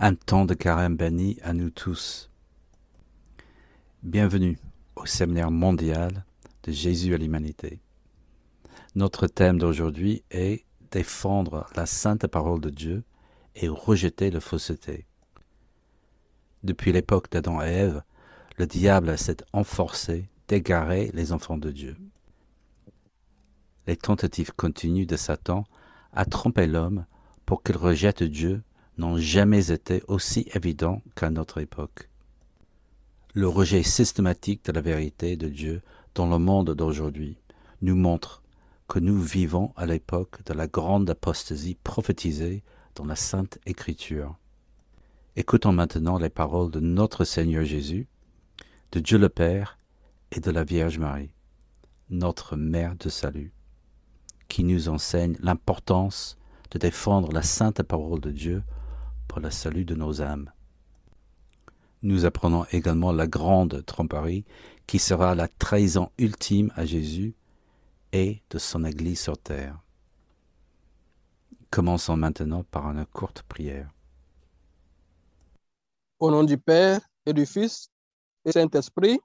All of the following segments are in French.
Un temps de carême béni à nous tous. Bienvenue au séminaire mondial de Jésus à l'humanité. Notre thème d'aujourd'hui est défendre la sainte parole de Dieu et rejeter la fausseté. Depuis l'époque d'Adam et Ève, le diable s'est enforcé d'égarer les enfants de Dieu. Les tentatives continues de Satan à tromper l'homme pour qu'il rejette Dieu n'ont jamais été aussi évidents qu'à notre époque. Le rejet systématique de la vérité de Dieu dans le monde d'aujourd'hui nous montre que nous vivons à l'époque de la grande apostasie prophétisée dans la Sainte Écriture. Écoutons maintenant les paroles de notre Seigneur Jésus, de Dieu le Père et de la Vierge Marie, notre Mère de salut, qui nous enseigne l'importance de défendre la sainte parole de Dieu pour le salut de nos âmes. Nous apprenons également la grande tromperie qui sera la trahison ultime à Jésus et de son Église sur terre. Commençons maintenant par une courte prière. Au nom du Père et du Fils et du Saint-Esprit.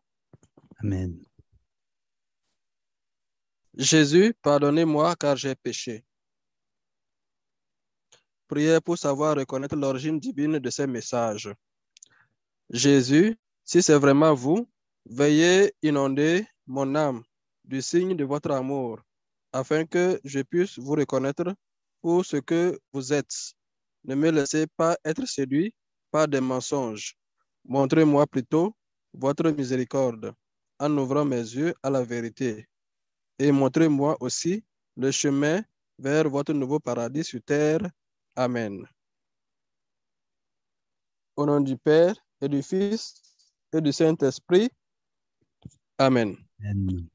Amen. Jésus, pardonnez-moi car j'ai péché. Prière pour savoir reconnaître l'origine divine de ces messages. Jésus, si c'est vraiment vous, veuillez inonder mon âme du signe de votre amour, afin que je puisse vous reconnaître pour ce que vous êtes. Ne me laissez pas être séduit par des mensonges. Montrez-moi plutôt votre miséricorde en ouvrant mes yeux à la vérité. Et montrez-moi aussi le chemin vers votre nouveau paradis sur terre. Amen. Au nom du Père et du Fils et du Saint-Esprit. Amen. Amen.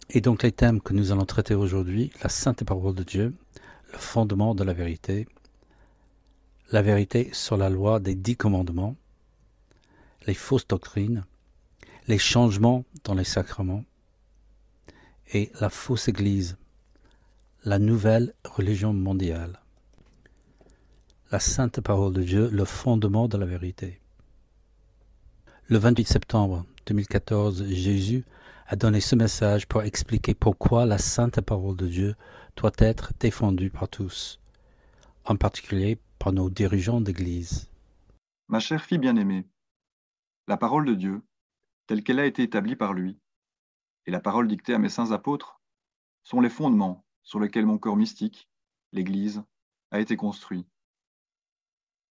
Et donc les thèmes que nous allons traiter aujourd'hui, la sainte parole de Dieu, le fondement de la vérité sur la loi des 10 commandements, les fausses doctrines, les changements dans les sacrements et la fausse Église, la nouvelle religion mondiale. La sainte parole de Dieu, le fondement de la vérité. Le 28 septembre 2014, Jésus a donné ce message pour expliquer pourquoi la sainte parole de Dieu doit être défendue par tous, en particulier par nos dirigeants d'Église. Ma chère fille bien-aimée, la parole de Dieu, telle qu'elle a été établie par lui, et la parole dictée à mes saints apôtres, sont les fondements sur lesquels mon corps mystique, l'Église, a été construit.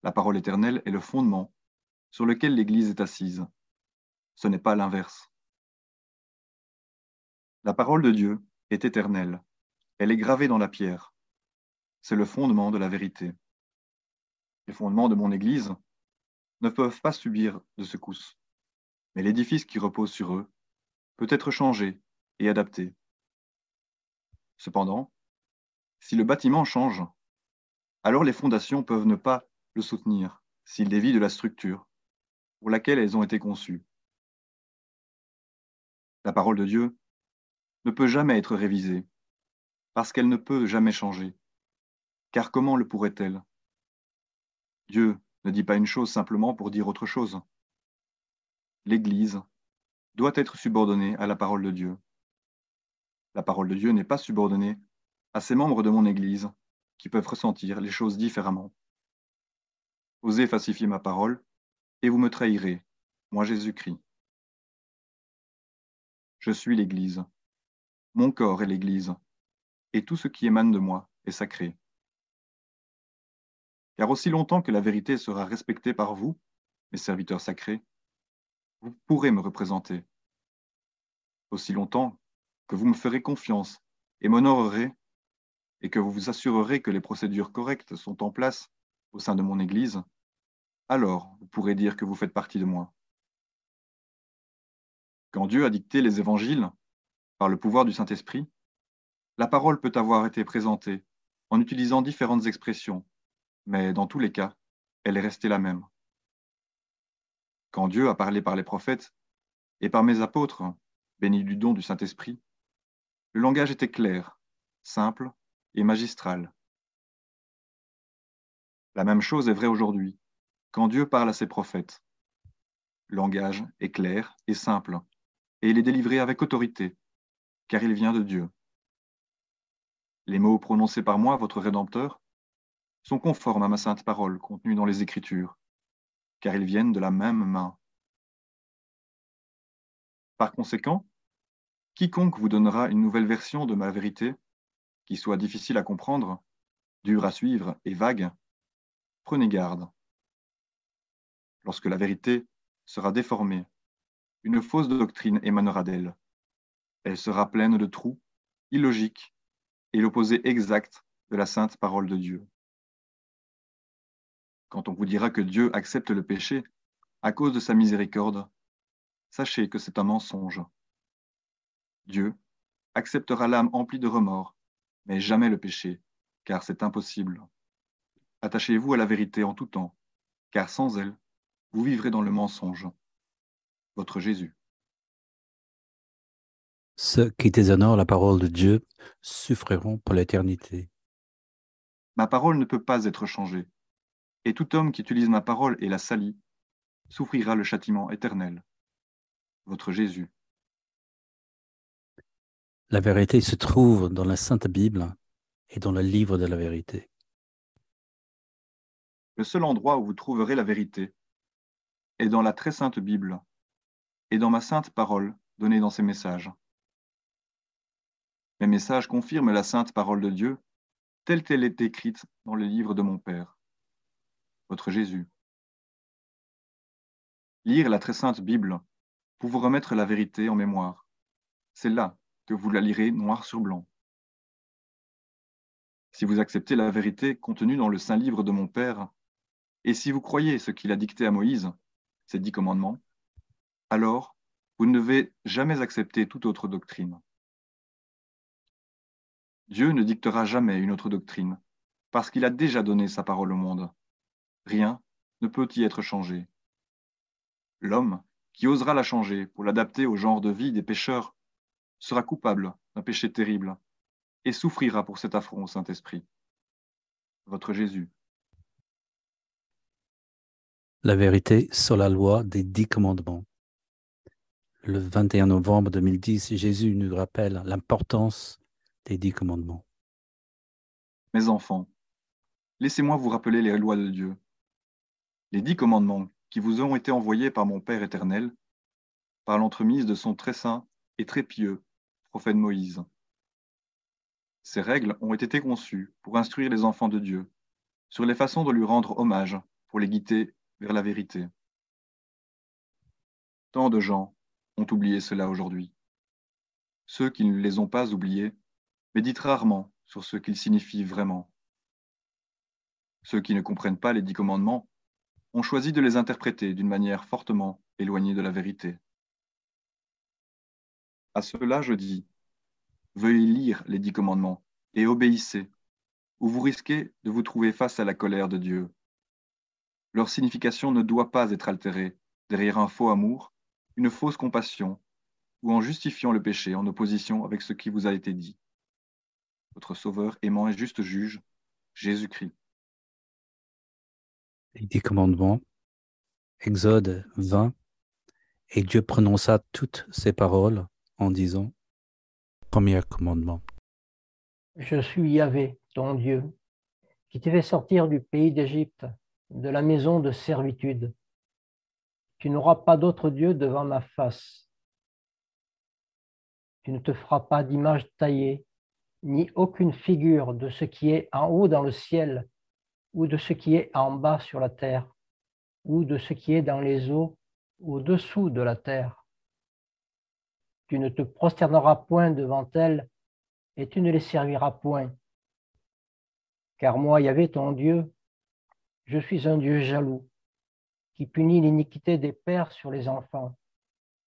La parole éternelle est le fondement sur lequel l'Église est assise. Ce n'est pas l'inverse. La parole de Dieu est éternelle. Elle est gravée dans la pierre. C'est le fondement de la vérité. Les fondements de mon Église ne peuvent pas subir de secousses, mais l'édifice qui repose sur eux peut être changé et adapté. Cependant, si le bâtiment change, alors les fondations peuvent ne pas le soutenir s'il dévie de la structure pour laquelle elles ont été conçues. La parole de Dieu ne peut jamais être révisée, parce qu'elle ne peut jamais changer. Car comment le pourrait-elle? Dieu ne dit pas une chose simplement pour dire autre chose. L'Église doit être subordonnée à la parole de Dieu. La parole de Dieu n'est pas subordonnée à ces membres de mon Église qui peuvent ressentir les choses différemment. Osez falsifier ma parole, et vous me trahirez, moi Jésus-Christ. Je suis l'Église. Mon corps est l'Église, et tout ce qui émane de moi est sacré. Car aussi longtemps que la vérité sera respectée par vous, mes serviteurs sacrés, vous pourrez me représenter. Aussi longtemps que vous me ferez confiance et m'honorerez, et que vous vous assurerez que les procédures correctes sont en place au sein de mon Église, alors vous pourrez dire que vous faites partie de moi. Quand Dieu a dicté les évangiles, par le pouvoir du Saint-Esprit, la parole peut avoir été présentée en utilisant différentes expressions, mais dans tous les cas, elle est restée la même. Quand Dieu a parlé par les prophètes et par mes apôtres, bénis du don du Saint-Esprit, le langage était clair, simple et magistral. La même chose est vraie aujourd'hui, quand Dieu parle à ses prophètes. Le langage est clair et simple, et il est délivré avec autorité, car il vient de Dieu. Les mots prononcés par moi, votre Rédempteur, sont conformes à ma sainte parole contenue dans les Écritures, car ils viennent de la même main. Par conséquent, quiconque vous donnera une nouvelle version de ma vérité, qui soit difficile à comprendre, dure à suivre et vague, prenez garde. Lorsque la vérité sera déformée, une fausse doctrine émanera d'elle. Elle sera pleine de trous, illogique, et l'opposé exact de la sainte parole de Dieu. Quand on vous dira que Dieu accepte le péché à cause de sa miséricorde, sachez que c'est un mensonge. Dieu acceptera l'âme emplie de remords, mais jamais le péché, car c'est impossible. Attachez-vous à la vérité en tout temps, car sans elle, vous vivrez dans le mensonge. Votre Jésus. Ceux qui déshonorent la parole de Dieu souffriront pour l'éternité. Ma parole ne peut pas être changée, et tout homme qui utilise ma parole et la salit souffrira le châtiment éternel. Votre Jésus. La vérité se trouve dans la Sainte Bible et dans le livre de la vérité. Le seul endroit où vous trouverez la vérité est dans la très sainte Bible et dans ma sainte parole donnée dans ces messages. Mes messages confirment la sainte parole de Dieu telle qu'elle est écrite dans le livre de mon Père, votre Jésus. Lire la très sainte Bible pour vous remettre la vérité en mémoire. C'est là que vous la lirez noir sur blanc. Si vous acceptez la vérité contenue dans le saint livre de mon Père, et si vous croyez ce qu'il a dicté à Moïse, ses 10 commandements, alors vous ne devez jamais accepter toute autre doctrine. Dieu ne dictera jamais une autre doctrine, parce qu'il a déjà donné sa parole au monde. Rien ne peut y être changé. L'homme qui osera la changer pour l'adapter au genre de vie des pécheurs sera coupable d'un péché terrible et souffrira pour cet affront au Saint-Esprit. Votre Jésus. La vérité sur la loi des 10 commandements. Le 21 novembre 2010, Jésus nous rappelle l'importance des 10 commandements. Mes enfants, laissez-moi vous rappeler les lois de Dieu. Les 10 commandements qui vous ont été envoyés par mon Père éternel, par l'entremise de son très saint et très pieux prophète Moïse. Ces règles ont été conçues pour instruire les enfants de Dieu sur les façons de lui rendre hommage pour les guider vers la vérité. Tant de gens ont oublié cela aujourd'hui. Ceux qui ne les ont pas oubliés méditent rarement sur ce qu'ils signifient vraiment. Ceux qui ne comprennent pas les 10 commandements ont choisi de les interpréter d'une manière fortement éloignée de la vérité. À cela, je dis, veuillez lire les 10 commandements et obéissez, ou vous risquez de vous trouver face à la colère de Dieu. Leur signification ne doit pas être altérée derrière un faux amour, une fausse compassion, ou en justifiant le péché en opposition avec ce qui vous a été dit. Votre Sauveur aimant et juste juge, Jésus-Christ. Les 10 commandements, Exode 20, et Dieu prononça toutes ces paroles en disant, premier commandement. Je suis Yahvé, ton Dieu, qui t'ai fait sortir du pays d'Égypte, de la maison de servitude. Tu n'auras pas d'autre Dieu devant ma face. Tu ne te feras pas d'image taillée, ni aucune figure de ce qui est en haut dans le ciel, ou de ce qui est en bas sur la terre, ou de ce qui est dans les eaux au-dessous de la terre. Tu ne te prosterneras point devant elles, et tu ne les serviras point. Car moi, Yahvé, ton Dieu, je suis un Dieu jaloux, qui punit l'iniquité des pères sur les enfants,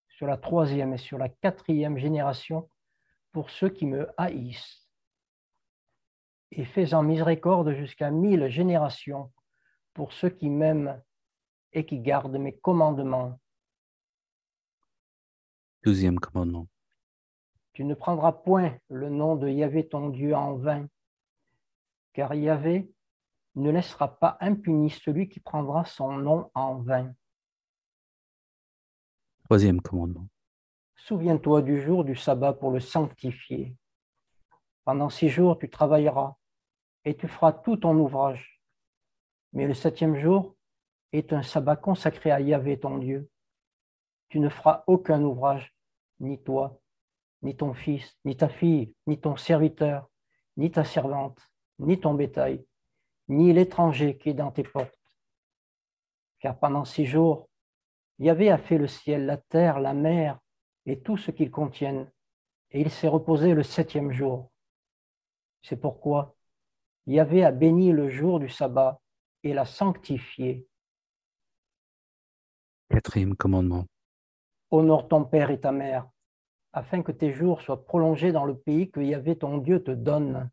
sur la 3e et sur la 4e génération, pour ceux qui me haïssent, et faisant miséricorde jusqu'à 1000 générations, pour ceux qui m'aiment et qui gardent mes commandements. 12e commandement. Tu ne prendras point le nom de Yahvé ton Dieu en vain, car Yahvé, ne laissera pas impuni celui qui prendra son nom en vain. Troisième commandement. Souviens-toi du jour du sabbat pour le sanctifier. Pendant 6 jours, tu travailleras et tu feras tout ton ouvrage. Mais le 7e jour est un sabbat consacré à Yahvé ton Dieu. Tu ne feras aucun ouvrage, ni toi, ni ton fils, ni ta fille, ni ton serviteur, ni ta servante, ni ton bétail, ni l'étranger qui est dans tes portes. Car pendant 6 jours, Yahvé a fait le ciel, la terre, la mer et tout ce qu'ils contiennent, et il s'est reposé le 7e jour. C'est pourquoi Yahvé a béni le jour du sabbat et l'a sanctifié. Quatrième commandement. Honore ton père et ta mère, afin que tes jours soient prolongés dans le pays que Yahvé ton Dieu te donne.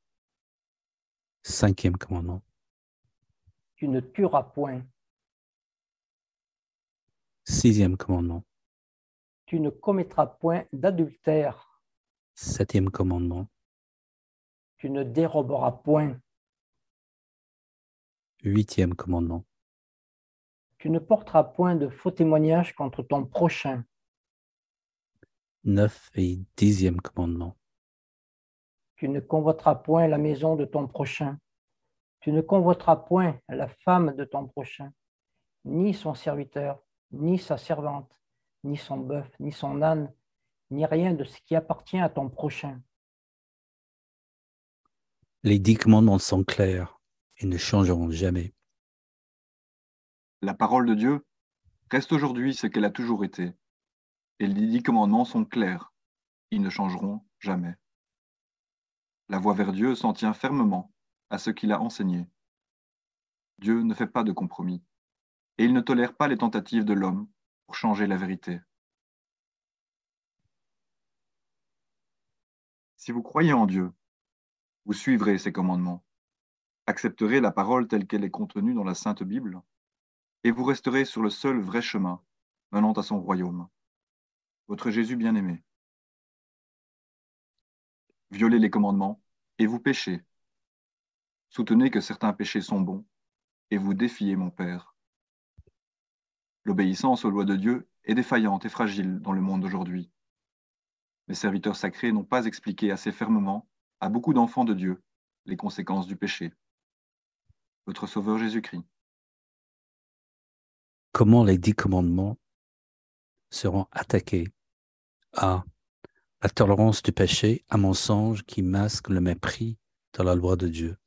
Cinquième commandement. Tu ne tueras point. Sixième commandement. Tu ne commettras point d'adultère. Septième commandement. Tu ne déroberas point. Huitième commandement. Tu ne porteras point de faux témoignages contre ton prochain. 9 et 10e commandement. Tu ne convoiteras point la maison de ton prochain. Tu ne convoiteras point la femme de ton prochain, ni son serviteur, ni sa servante, ni son bœuf, ni son âne, ni rien de ce qui appartient à ton prochain. Les 10 commandements sont clairs et ne changeront jamais. La parole de Dieu reste aujourd'hui ce qu'elle a toujours été. Et les 10 commandements sont clairs. Ils ne changeront jamais. La voie vers Dieu s'en tient fermement à ce qu'il a enseigné. Dieu ne fait pas de compromis. Et il ne tolère pas les tentatives de l'homme pour changer la vérité. Si vous croyez en Dieu, vous suivrez ses commandements, accepterez la parole telle qu'elle est contenue dans la Sainte Bible, et vous resterez sur le seul vrai chemin menant à son royaume, votre Jésus bien-aimé. Violez les commandements, et vous péchez. Soutenez que certains péchés sont bons, et vous défiez mon Père. L'obéissance aux lois de Dieu est défaillante et fragile dans le monde d'aujourd'hui. Les serviteurs sacrés n'ont pas expliqué assez fermement à beaucoup d'enfants de Dieu les conséquences du péché. Votre Sauveur Jésus-Christ. Comment les 10 commandements seront attaqués? A. La tolérance du péché, un mensonge qui masque le mépris de la loi de Dieu.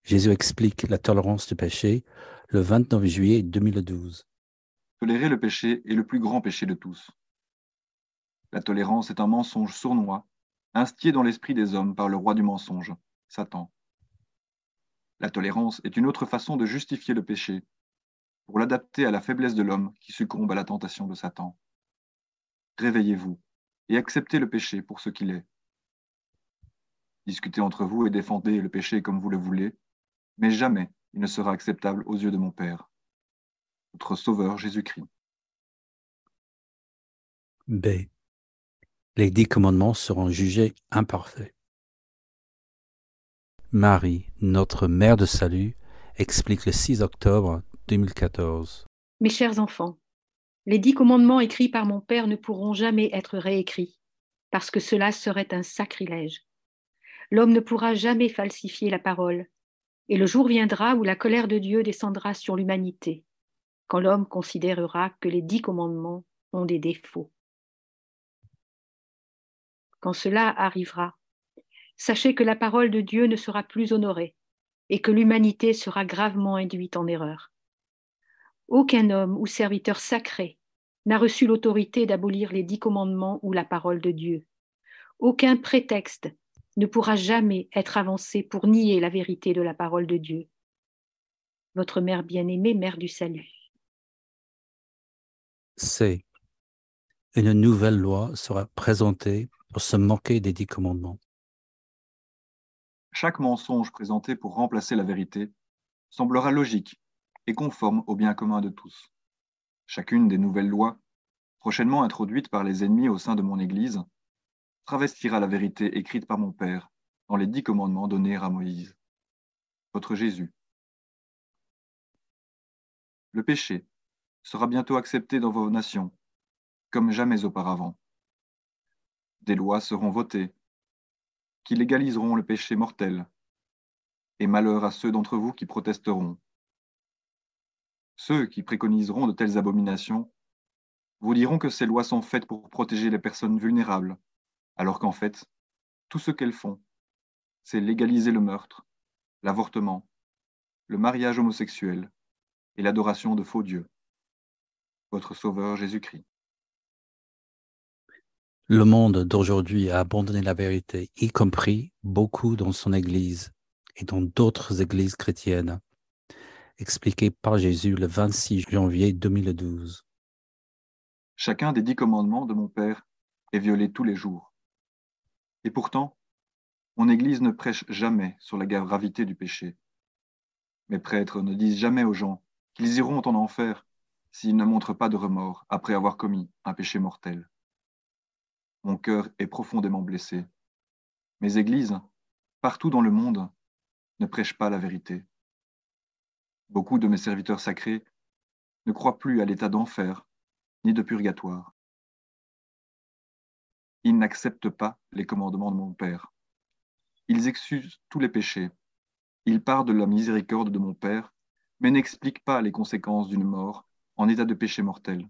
Jésus explique la tolérance du péché le 29 juillet 2012. Tolérer le péché est le plus grand péché de tous. La tolérance est un mensonge sournois, instillé dans l'esprit des hommes par le roi du mensonge, Satan. La tolérance est une autre façon de justifier le péché, pour l'adapter à la faiblesse de l'homme qui succombe à la tentation de Satan. Réveillez-vous et acceptez le péché pour ce qu'il est. Discutez entre vous et défendez le péché comme vous le voulez, mais jamais il ne sera acceptable aux yeux de mon Père. Votre Sauveur Jésus-Christ. B. Les 10 commandements seront jugés imparfaits. Marie, notre mère de salut, explique le 6 octobre 2014. Mes chers enfants, les 10 commandements écrits par mon Père ne pourront jamais être réécrits, parce que cela serait un sacrilège. L'homme ne pourra jamais falsifier la parole, et le jour viendra où la colère de Dieu descendra sur l'humanité, quand l'homme considérera que les 10 commandements ont des défauts. Quand cela arrivera, sachez que la parole de Dieu ne sera plus honorée et que l'humanité sera gravement induite en erreur. Aucun homme ou serviteur sacré n'a reçu l'autorité d'abolir les 10 commandements ou la parole de Dieu. Aucun prétexte ne pourra jamais être avancé pour nier la vérité de la parole de Dieu. Votre mère bien-aimée, mère du salut. C. Une nouvelle loi sera présentée pour se moquer des 10 commandements. Chaque mensonge présenté pour remplacer la vérité semblera logique et conforme au bien commun de tous. Chacune des nouvelles lois, prochainement introduites par les ennemis au sein de mon Église, travestira la vérité écrite par mon Père dans les 10 commandements donnés à Moïse. votre Jésus. Le péché sera bientôt accepté dans vos nations, comme jamais auparavant. Des lois seront votées qui légaliseront le péché mortel, et malheur à ceux d'entre vous qui protesteront. Ceux qui préconiseront de telles abominations vous diront que ces lois sont faites pour protéger les personnes vulnérables, alors qu'en fait, tout ce qu'elles font, c'est légaliser le meurtre, l'avortement, le mariage homosexuel et l'adoration de faux dieux. Votre Sauveur Jésus-Christ. Le monde d'aujourd'hui a abandonné la vérité, y compris beaucoup dans son Église et dans d'autres églises chrétiennes, expliqué par Jésus le 26 janvier 2012. Chacun des 10 commandements de mon Père est violé tous les jours. Et pourtant, mon Église ne prêche jamais sur la gravité du péché. Mes prêtres ne disent jamais aux gens qu'ils iront en enfer s'ils ne montrent pas de remords après avoir commis un péché mortel. Mon cœur est profondément blessé. Mes églises, partout dans le monde, ne prêchent pas la vérité. Beaucoup de mes serviteurs sacrés ne croient plus à l'état d'enfer ni de purgatoire. Ils n'acceptent pas les commandements de mon Père. Ils excusent tous les péchés. Ils parlent de la miséricorde de mon Père, mais n'expliquent pas les conséquences d'une mort en état de péché mortel.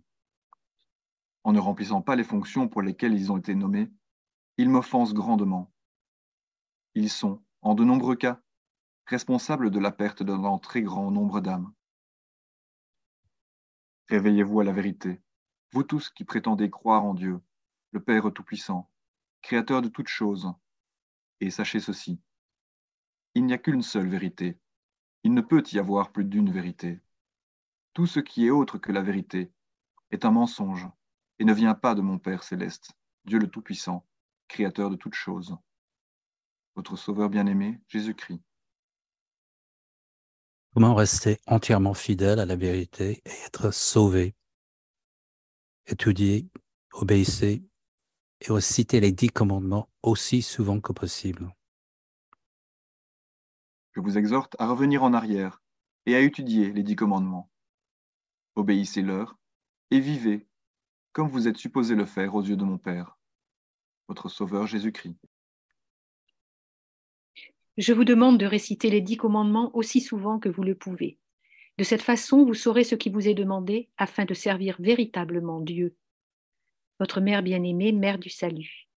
En ne remplissant pas les fonctions pour lesquelles ils ont été nommés, ils m'offensent grandement. Ils sont, en de nombreux cas, responsables de la perte d'un très grand nombre d'âmes. Réveillez-vous à la vérité, vous tous qui prétendez croire en Dieu, le Père Tout-Puissant, Créateur de toutes choses, et sachez ceci, il n'y a qu'une seule vérité, il ne peut y avoir plus d'une vérité. Tout ce qui est autre que la vérité est un mensonge et ne vient pas de mon Père céleste, Dieu le Tout-Puissant, Créateur de toutes choses. Votre Sauveur bien-aimé, Jésus-Christ. Comment rester entièrement fidèle à la vérité et être sauvé? Étudier, obéissez et citer les 10 commandements aussi souvent que possible. Je vous exhorte à revenir en arrière et à étudier les 10 commandements. Obéissez-leur et vivez comme vous êtes supposé le faire aux yeux de mon Père, votre Sauveur Jésus-Christ. Je vous demande de réciter les 10 commandements aussi souvent que vous le pouvez. De cette façon, vous saurez ce qui vous est demandé afin de servir véritablement Dieu. Votre Mère bien-aimée, Mère du Salut.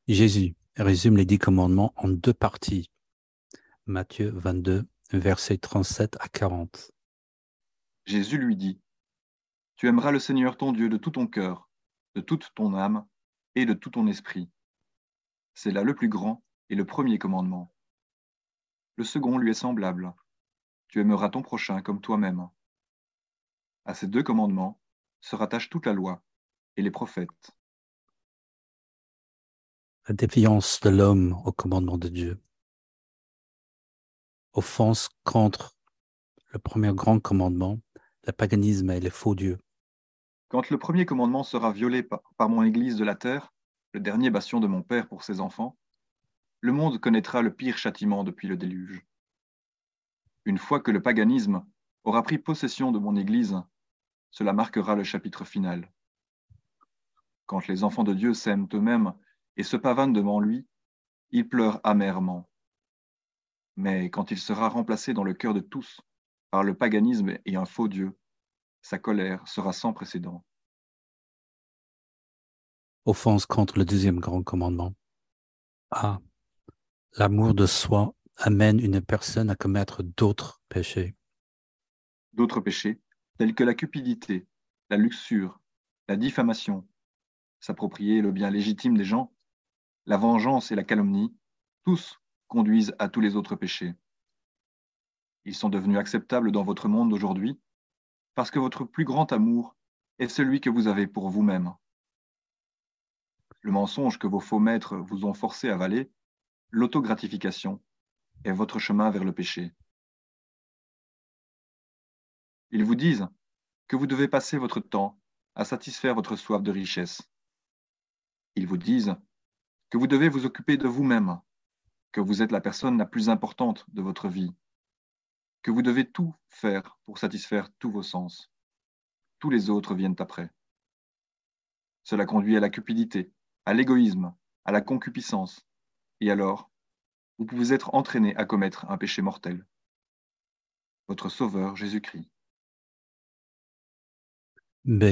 Jésus résume les 10 commandements en 2 parties. Matthieu 22, versets 37 à 40. Jésus lui dit, « Tu aimeras le Seigneur ton Dieu de tout ton cœur, de toute ton âme et de tout ton esprit. C'est là le plus grand et le premier commandement. Le second lui est semblable. Tu aimeras ton prochain comme toi-même. À ces 2 commandements se rattache toute la loi et les prophètes. » La défiance de l'homme au commandement de Dieu. Offense contre le premier grand commandement, le paganisme et les faux dieux. Quand le premier commandement sera violé par mon Église de la terre, le dernier bastion de mon Père pour ses enfants, le monde connaîtra le pire châtiment depuis le déluge. Une fois que le paganisme aura pris possession de mon Église, cela marquera le chapitre final. Quand les enfants de Dieu s'aiment eux-mêmes et se pavanent devant lui, ils pleurent amèrement. Mais quand il sera remplacé dans le cœur de tous par le paganisme et un faux Dieu, sa colère sera sans précédent. Offense contre le deuxième grand commandement. Ah, l'amour de soi amène une personne à commettre d'autres péchés. D'autres péchés, tels que la cupidité, la luxure, la diffamation, s'approprier le bien légitime des gens, la vengeance et la calomnie, tous conduisent à tous les autres péchés. Ils sont devenus acceptables dans votre monde d'aujourd'hui parce que votre plus grand amour est celui que vous avez pour vous-même. Le mensonge que vos faux maîtres vous ont forcé à avaler, l'autogratification, est votre chemin vers le péché. Ils vous disent que vous devez passer votre temps à satisfaire votre soif de richesse. Ils vous disent que vous devez vous occuper de vous-même, que vous êtes la personne la plus importante de votre vie, que vous devez tout faire pour satisfaire tous vos sens. Tous les autres viennent après. Cela conduit à la cupidité, à l'égoïsme, à la concupiscence, et alors, vous pouvez être entraîné à commettre un péché mortel. Votre Sauveur Jésus-Christ. B.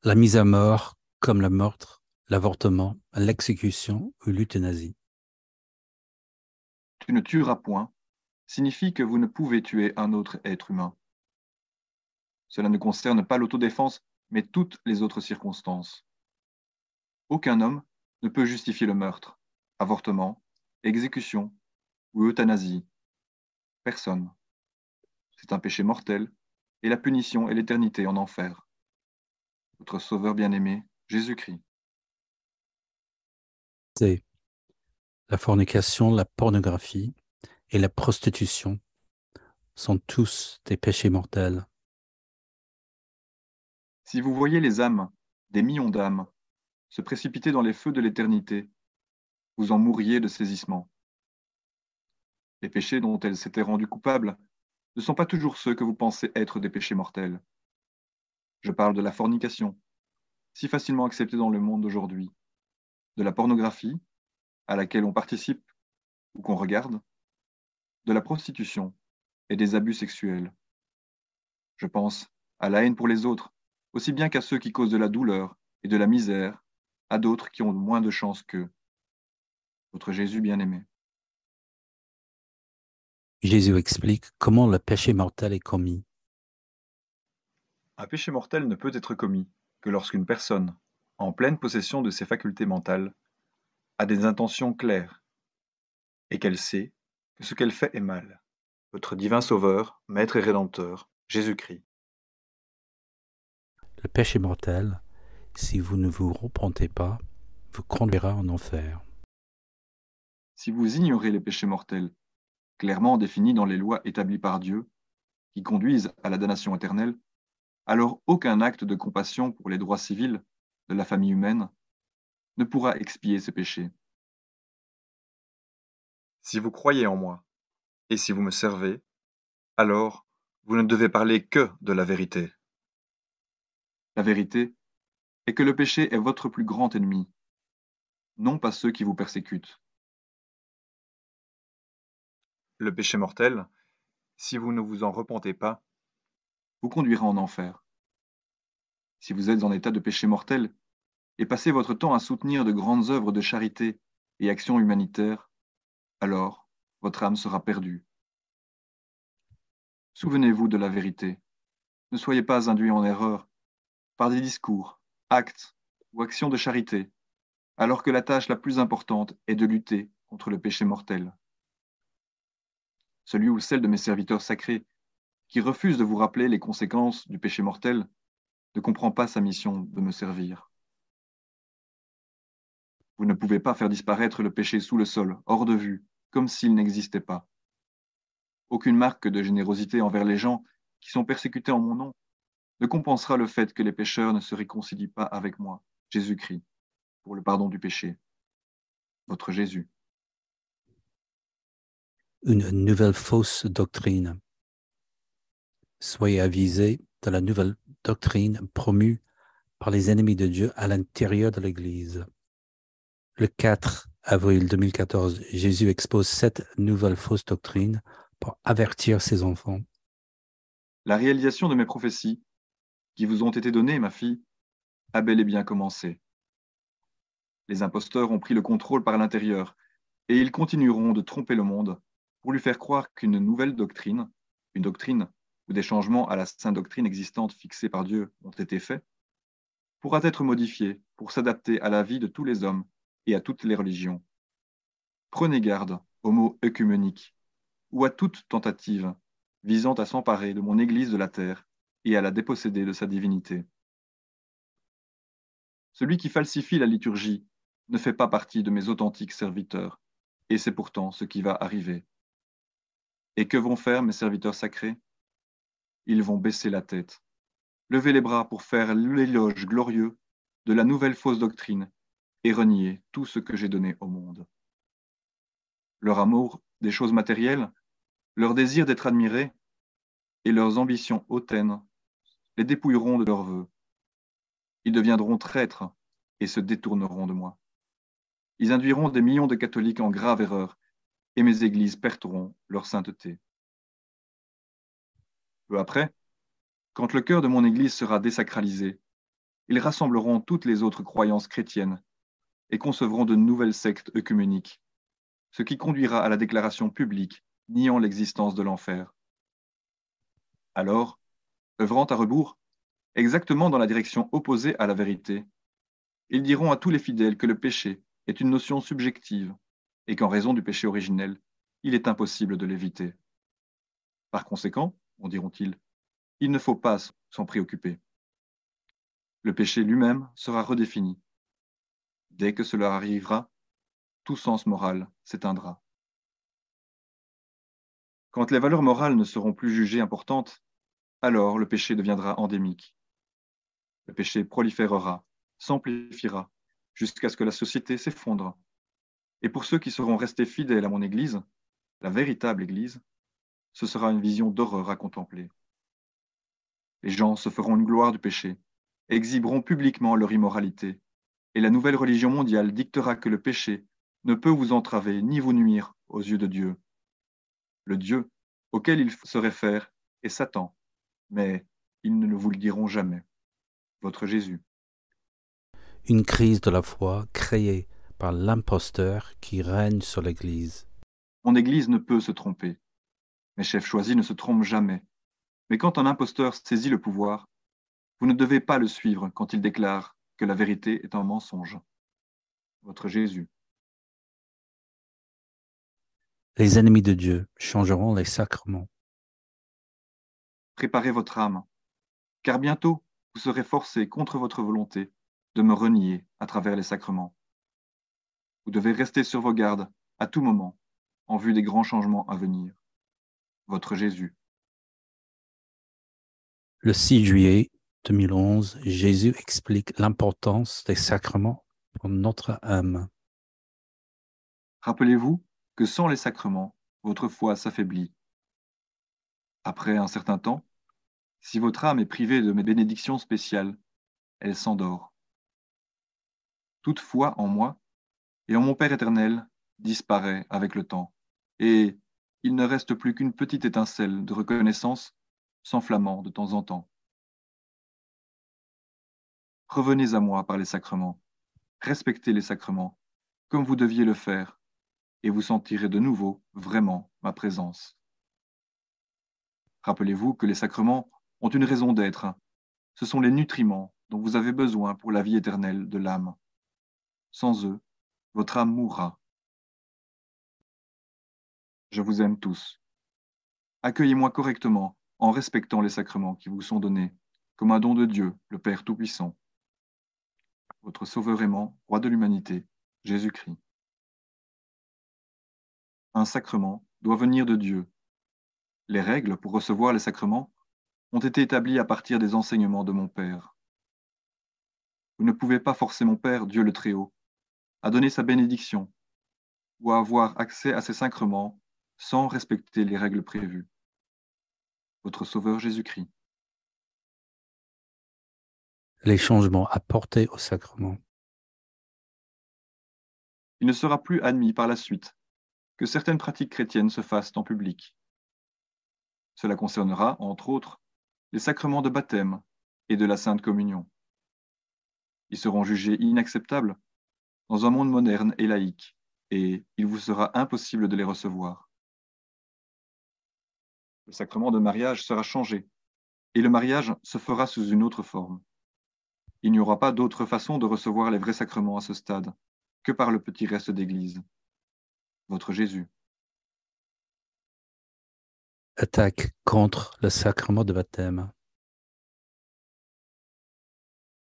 La mise à mort comme le meurtre, l'avortement, l'exécution ou l'euthanasie. Tu ne tueras point signifie que vous ne pouvez tuer un autre être humain. Cela ne concerne pas l'autodéfense, mais toutes les autres circonstances. Aucun homme ne peut justifier le meurtre, avortement, exécution ou euthanasie. Personne. C'est un péché mortel, et la punition est l'éternité en enfer. Votre Sauveur bien-aimé, Jésus-Christ. C. La fornication, la pornographie et la prostitution sont tous des péchés mortels. Si vous voyez les âmes, des millions d'âmes, se précipiter dans les feux de l'éternité, vous en mourriez de saisissement. Les péchés dont elles s'étaient rendues coupables ne sont pas toujours ceux que vous pensez être des péchés mortels. Je parle de la fornication, si facilement acceptée dans le monde d'aujourd'hui, de la pornographie, à laquelle on participe ou qu'on regarde, de la prostitution et des abus sexuels. Je pense à la haine pour les autres, aussi bien qu'à ceux qui causent de la douleur et de la misère, à d'autres qui ont moins de chance qu'eux. Votre Jésus bien-aimé. Jésus explique comment le péché mortel est commis. Un péché mortel ne peut être commis que lorsqu'une personne, en pleine possession de ses facultés mentales, a des intentions claires et qu'elle sait que ce qu'elle fait est mal. Votre divin Sauveur, Maître et Rédempteur, Jésus-Christ. Le péché mortel, si vous ne vous repentez pas, vous conduira en enfer. Si vous ignorez les péchés mortels, clairement définis dans les lois établies par Dieu, qui conduisent à la damnation éternelle, alors aucun acte de compassion pour les droits civils de la famille humaine ne pourra expier ces péchés. Si vous croyez en moi, et si vous me servez, alors vous ne devez parler que de la vérité. La vérité est que le péché est votre plus grand ennemi, non pas ceux qui vous persécutent. Le péché mortel, si vous ne vous en repentez pas, vous conduira en enfer. Si vous êtes en état de péché mortel et passez votre temps à soutenir de grandes œuvres de charité et actions humanitaires, alors votre âme sera perdue. Souvenez-vous de la vérité. Ne soyez pas induits en erreur par des discours, actes ou actions de charité, alors que la tâche la plus importante est de lutter contre le péché mortel. Celui ou celle de mes serviteurs sacrés qui refuse de vous rappeler les conséquences du péché mortel ne comprend pas sa mission de me servir. Vous ne pouvez pas faire disparaître le péché sous le sol, hors de vue, comme s'il n'existait pas. Aucune marque de générosité envers les gens qui sont persécutés en mon nom ne compensera le fait que les pécheurs ne se réconcilient pas avec moi, Jésus-Christ, pour le pardon du péché. Votre Jésus. Une nouvelle fausse doctrine. Soyez avisés de la nouvelle doctrine promue par les ennemis de Dieu à l'intérieur de l'Église. Le 4 avril 2014, Jésus expose 7 nouvelles fausses doctrines pour avertir ses enfants. La réalisation de mes prophéties, qui vous ont été données, ma fille, a bel et bien commencé. Les imposteurs ont pris le contrôle par l'intérieur, et ils continueront de tromper le monde pour lui faire croire qu'une nouvelle doctrine, une doctrine où des changements à la sainte doctrine existante fixée par Dieu ont été faits, pourra être modifiée pour s'adapter à la vie de tous les hommes et à toutes les religions. Prenez garde au mot œcuménique ou à toute tentative visant à s'emparer de mon Église de la terre et à la déposséder de sa divinité. Celui qui falsifie la liturgie ne fait pas partie de mes authentiques serviteurs, et c'est pourtant ce qui va arriver. Et que vont faire mes serviteurs sacrés? Ils vont baisser la tête, lever les bras pour faire l'éloge glorieux de la nouvelle fausse doctrine et renier tout ce que j'ai donné au monde. leur amour des choses matérielles, leur désir d'être admirés et leurs ambitions hautaines les dépouilleront de leurs vœux. Ils deviendront traîtres et se détourneront de moi. Ils induiront des millions de catholiques en grave erreur et mes églises perdront leur sainteté. Peu après, quand le cœur de mon église sera désacralisé, ils rassembleront toutes les autres croyances chrétiennes et concevront de nouvelles sectes œcuméniques, ce qui conduira à la déclaration publique niant l'existence de l'enfer. Alors, œuvrant à rebours, exactement dans la direction opposée à la vérité, ils diront à tous les fidèles que le péché est une notion subjective et qu'en raison du péché originel, il est impossible de l'éviter. Par conséquent, diront-ils, il ne faut pas s'en préoccuper. Le péché lui-même sera redéfini. Dès que cela arrivera, tout sens moral s'éteindra. Quand les valeurs morales ne seront plus jugées importantes, alors le péché deviendra endémique. Le péché proliférera, s'amplifiera, jusqu'à ce que la société s'effondre. Et pour ceux qui seront restés fidèles à mon Église, la véritable Église, ce sera une vision d'horreur à contempler. Les gens se feront une gloire du péché, exhiberont publiquement leur immoralité, et la nouvelle religion mondiale dictera que le péché ne peut vous entraver ni vous nuire aux yeux de Dieu. Le Dieu auquel ils se réfèrent est Satan, mais ils ne vous le diront jamais. Votre Jésus. Une crise de la foi créée par l'imposteur qui règne sur l'Église. Mon Église ne peut se tromper. Mes chefs choisis ne se trompent jamais. Mais quand un imposteur saisit le pouvoir, vous ne devez pas le suivre quand il déclare que la vérité est un mensonge. Votre Jésus. Les ennemis de Dieu changeront les sacrements. Préparez votre âme, car bientôt vous serez forcés contre votre volonté de me renier à travers les sacrements. Vous devez rester sur vos gardes à tout moment, en vue des grands changements à venir. Votre Jésus. Le 6 juillet 2011, Jésus explique l'importance des sacrements pour notre âme. Rappelez-vous que sans les sacrements, votre foi s'affaiblit. Après un certain temps, si votre âme est privée de mes bénédictions spéciales, elle s'endort. Toute foi en moi et en mon Père éternel disparaît avec le temps, et il ne reste plus qu'une petite étincelle de reconnaissance s'enflammant de temps en temps. Revenez à moi par les sacrements, respectez les sacrements, comme vous deviez le faire, et vous sentirez de nouveau vraiment ma présence. Rappelez-vous que les sacrements ont une raison d'être. Ce sont les nutriments dont vous avez besoin pour la vie éternelle de l'âme. Sans eux, votre âme mourra. Je vous aime tous. Accueillez-moi correctement en respectant les sacrements qui vous sont donnés, comme un don de Dieu, le Père Tout-Puissant. Votre Sauveur aimant, Roi de l'humanité, Jésus-Christ. Un sacrement doit venir de Dieu. Les règles pour recevoir les sacrements ont été établies à partir des enseignements de mon Père. Vous ne pouvez pas forcer mon Père, Dieu le Très-Haut, à donner sa bénédiction ou à avoir accès à ces sacrements sans respecter les règles prévues. Votre Sauveur Jésus-Christ. Les changements apportés au sacrement. Il ne sera plus admis par la suite que certaines pratiques chrétiennes se fassent en public. Cela concernera, entre autres, les sacrements de baptême et de la Sainte Communion. Ils seront jugés inacceptables dans un monde moderne et laïque, et il vous sera impossible de les recevoir. Le sacrement de mariage sera changé, et le mariage se fera sous une autre forme. Il n'y aura pas d'autre façon de recevoir les vrais sacrements à ce stade que par le petit reste d'Église. Votre Jésus. Attaque contre le sacrement de baptême.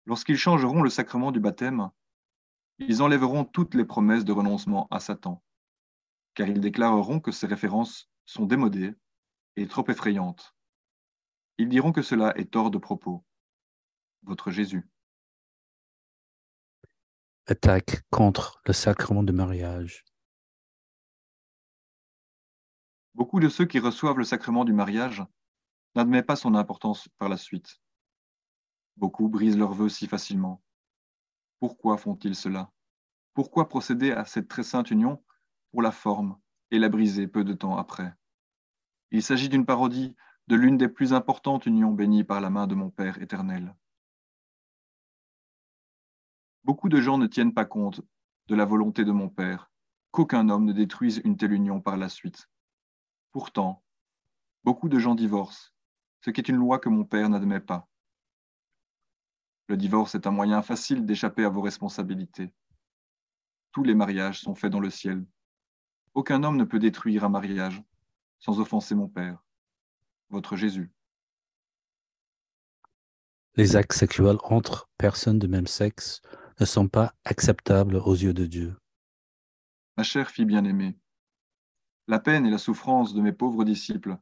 Lorsqu'ils changeront le sacrement du baptême, ils enlèveront toutes les promesses de renoncement à Satan, car ils déclareront que ces références sont démodées et trop effrayantes. Ils diront que cela est hors de propos. Votre Jésus. Attaque contre le sacrement de mariage. Beaucoup de ceux qui reçoivent le sacrement du mariage n'admettent pas son importance par la suite. Beaucoup brisent leurs vœux si facilement. Pourquoi font-ils cela? Pourquoi procéder à cette très sainte union pour la forme et la briser peu de temps après? Il s'agit d'une parodie de l'une des plus importantes unions bénies par la main de mon Père éternel. Beaucoup de gens ne tiennent pas compte de la volonté de mon Père, qu'aucun homme ne détruise une telle union par la suite. Pourtant, beaucoup de gens divorcent, ce qui est une loi que mon Père n'admet pas. Le divorce est un moyen facile d'échapper à vos responsabilités. Tous les mariages sont faits dans le ciel. Aucun homme ne peut détruire un mariage sans offenser mon Père, votre Jésus. Les actes sexuels entre personnes de même sexe ne sont pas acceptables aux yeux de Dieu. Ma chère fille bien-aimée, la peine et la souffrance de mes pauvres disciples,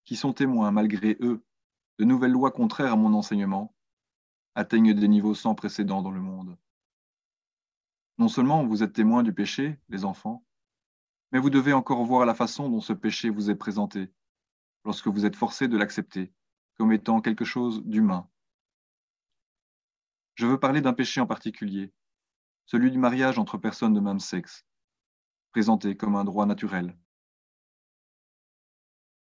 qui sont témoins, malgré eux, de nouvelles lois contraires à mon enseignement, atteignent des niveaux sans précédent dans le monde. Non seulement vous êtes témoins du péché, les enfants, mais vous devez encore voir la façon dont ce péché vous est présenté, lorsque vous êtes forcés de l'accepter comme étant quelque chose d'humain. Je veux parler d'un péché en particulier, celui du mariage entre personnes de même sexe, présenté comme un droit naturel.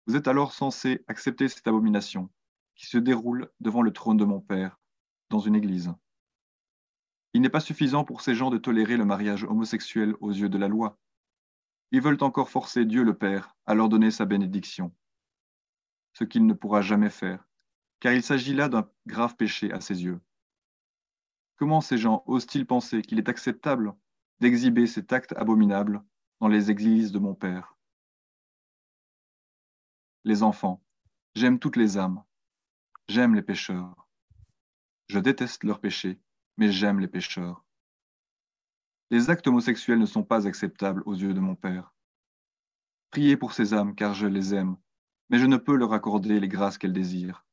Vous êtes alors censés accepter cette abomination qui se déroule devant le trône de mon Père, dans une église. Il n'est pas suffisant pour ces gens de tolérer le mariage homosexuel aux yeux de la loi. Ils veulent encore forcer Dieu le Père à leur donner sa bénédiction, ce qu'il ne pourra jamais faire, car il s'agit là d'un grave péché à ses yeux. Comment ces gens osent-ils penser qu'il est acceptable d'exhiber cet acte abominable dans les églises de mon Père? Les enfants, j'aime toutes les âmes, j'aime les pécheurs. Je déteste leurs péchés, mais j'aime les pécheurs. Les actes homosexuels ne sont pas acceptables aux yeux de mon Père. Priez pour ces âmes, car je les aime, mais je ne peux leur accorder les grâces qu'elles désirent.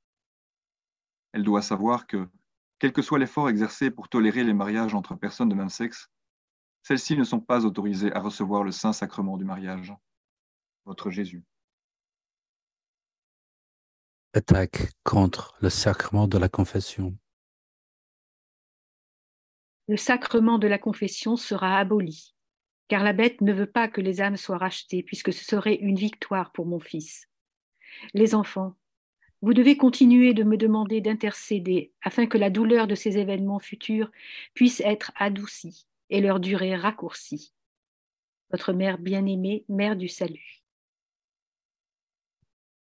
Elle doit savoir que, quel que soit l'effort exercé pour tolérer les mariages entre personnes de même sexe, celles-ci ne sont pas autorisées à recevoir le saint sacrement du mariage. Votre Jésus. Attaque contre le sacrement de la confession. Le sacrement de la confession sera aboli, car la bête ne veut pas que les âmes soient rachetées, puisque ce serait une victoire pour mon Fils. Les enfants, vous devez continuer de me demander d'intercéder afin que la douleur de ces événements futurs puisse être adoucie et leur durée raccourcie. Votre mère bien-aimée, mère du salut.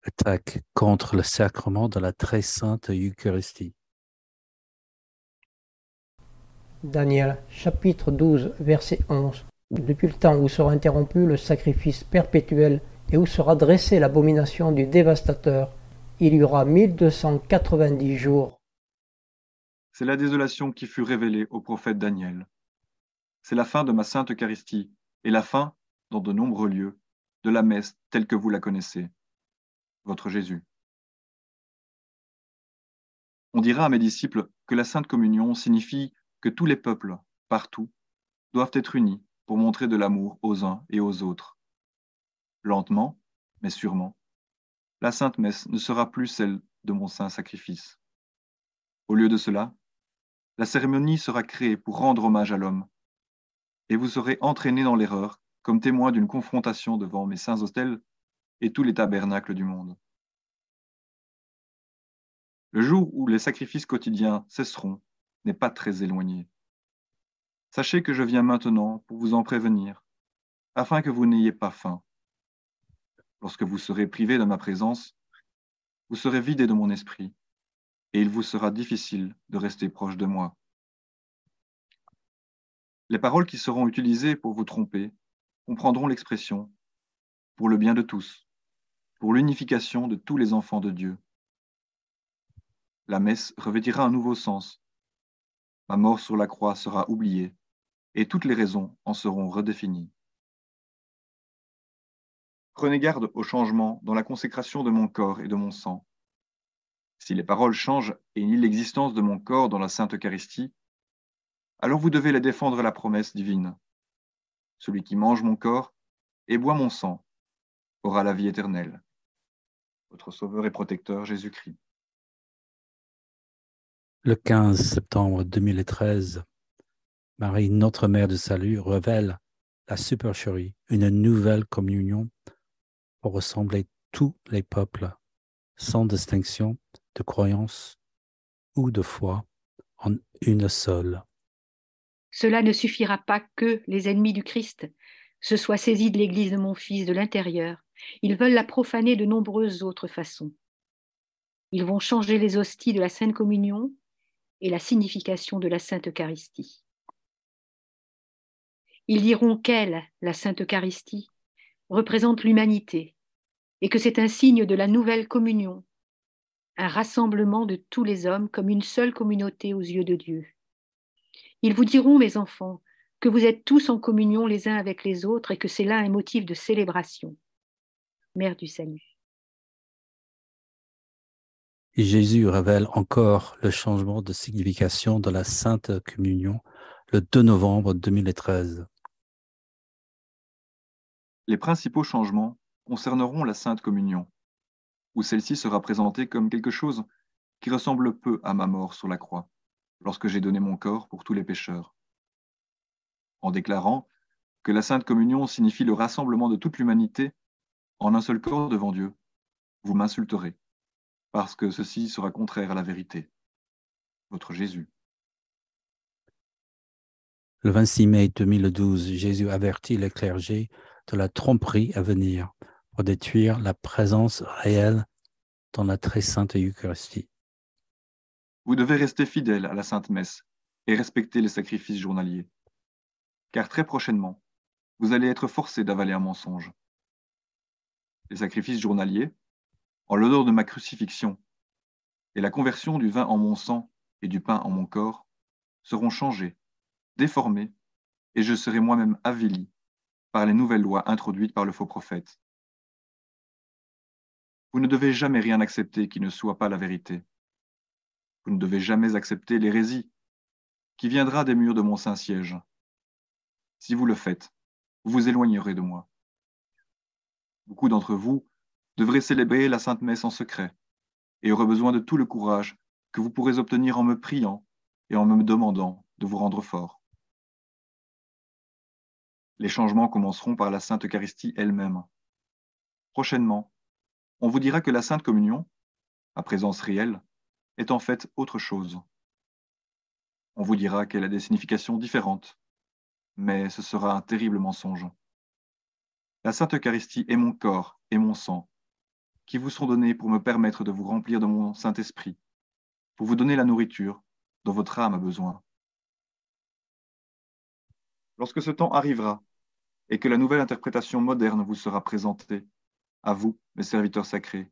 Attaque contre le sacrement de la très sainte Eucharistie. Daniel, chapitre 12, verset 11. Depuis le temps où sera interrompu le sacrifice perpétuel et où sera dressée l'abomination du dévastateur, il y aura 1290 jours. C'est la désolation qui fut révélée au prophète Daniel. C'est la fin de ma sainte Eucharistie et la fin, dans de nombreux lieux, de la messe telle que vous la connaissez. Votre Jésus. On dira à mes disciples que la Sainte Communion signifie que tous les peuples, partout, doivent être unis pour montrer de l'amour aux uns et aux autres. Lentement, mais sûrement, la Sainte Messe ne sera plus celle de mon saint sacrifice. Au lieu de cela, la cérémonie sera créée pour rendre hommage à l'homme, et vous serez entraînés dans l'erreur comme témoin d'une confrontation devant mes saints autels et tous les tabernacles du monde. Le jour où les sacrifices quotidiens cesseront n'est pas très éloigné. Sachez que je viens maintenant pour vous en prévenir, afin que vous n'ayez pas faim. Lorsque vous serez privés de ma présence, vous serez vidés de mon esprit, et il vous sera difficile de rester proche de moi. Les paroles qui seront utilisées pour vous tromper comprendront l'expression « pour le bien de tous », pour l'unification de tous les enfants de Dieu. La messe revêtira un nouveau sens. Ma mort sur la croix sera oubliée, et toutes les raisons en seront redéfinies. Prenez garde au changement dans la consécration de mon corps et de mon sang. Si les paroles changent et nient l'existence de mon corps dans la Sainte Eucharistie, alors vous devez les défendre la promesse divine. Celui qui mange mon corps et boit mon sang aura la vie éternelle. Votre Sauveur et Protecteur Jésus-Christ. Le 15 septembre 2013, Marie, notre Mère de Salut, révèle la supercherie, une nouvelle communion pour ressembler tous les peuples, sans distinction de croyance ou de foi, en une seule. Cela ne suffira pas que les ennemis du Christ se soient saisis de l'Église de mon Fils de l'intérieur. Ils veulent la profaner de nombreuses autres façons. Ils vont changer les hosties de la Sainte Communion et la signification de la Sainte Eucharistie. Ils diront qu'elle, la Sainte Eucharistie, représente l'humanité et que c'est un signe de la nouvelle communion, un rassemblement de tous les hommes comme une seule communauté aux yeux de Dieu. Ils vous diront, mes enfants, que vous êtes tous en communion les uns avec les autres et que c'est là un motif de célébration. Mère du Salut. Et Jésus révèle encore le changement de signification de la Sainte Communion le 2 novembre 2013. Les principaux changements concerneront la Sainte Communion, où celle-ci sera présentée comme quelque chose qui ressemble peu à ma mort sur la croix, lorsque j'ai donné mon corps pour tous les pécheurs. En déclarant que la Sainte Communion signifie le rassemblement de toute l'humanité en un seul corps devant Dieu, vous m'insulterez, parce que ceci sera contraire à la vérité. Votre Jésus. Le 26 mai 2012, Jésus avertit les clergés de la tromperie à venir pour détruire la présence réelle dans la très sainte Eucharistie. Vous devez rester fidèle à la Sainte Messe et respecter les sacrifices journaliers, car très prochainement, vous allez être forcé d'avaler un mensonge. Les sacrifices journaliers, en l'odeur de ma crucifixion et la conversion du vin en mon sang et du pain en mon corps, seront changés, déformés, et je serai moi-même avili par les nouvelles lois introduites par le faux prophète. Vous ne devez jamais rien accepter qui ne soit pas la vérité. Vous ne devez jamais accepter l'hérésie qui viendra des murs de mon Saint-Siège. Si vous le faites, vous vous éloignerez de moi. Beaucoup d'entre vous devraient célébrer la Sainte Messe en secret et aurez besoin de tout le courage que vous pourrez obtenir en me priant et en me demandant de vous rendre fort. Les changements commenceront par la Sainte Eucharistie elle-même. Prochainement, on vous dira que la Sainte Communion, à présence réelle, est en fait autre chose. On vous dira qu'elle a des significations différentes, mais ce sera un terrible mensonge. La Sainte Eucharistie est mon corps et mon sang, qui vous sont donnés pour me permettre de vous remplir de mon Saint-Esprit, pour vous donner la nourriture dont votre âme a besoin. Lorsque ce temps arrivera et que la nouvelle interprétation moderne vous sera présentée, à vous, mes serviteurs sacrés,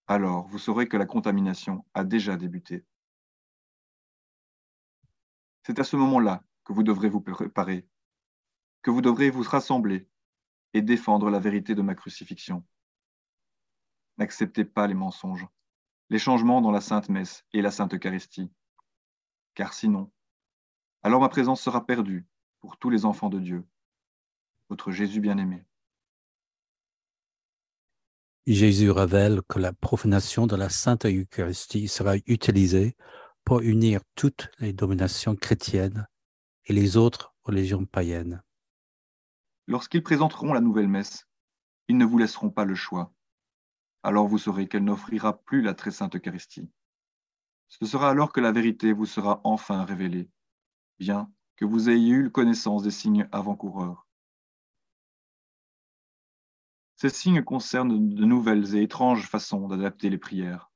alors vous saurez que la contamination a déjà débuté. C'est à ce moment-là que vous devrez vous préparer, que vous devrez vous rassembler et défendre la vérité de ma crucifixion. N'acceptez pas les mensonges, les changements dans la Sainte Messe et la Sainte Eucharistie, car sinon, alors ma présence sera perdue pour tous les enfants de Dieu. Votre Jésus bien-aimé. Jésus révèle que la profanation de la Sainte Eucharistie sera utilisée pour unir toutes les dominations chrétiennes et les autres religions païennes. Lorsqu'ils présenteront la nouvelle messe, ils ne vous laisseront pas le choix. Alors vous saurez qu'elle n'offrira plus la très sainte Eucharistie. Ce sera alors que la vérité vous sera enfin révélée, bien que vous ayez eu connaissance des signes avant-coureurs. Ces signes concernent de nouvelles et étranges façons d'adapter les prières.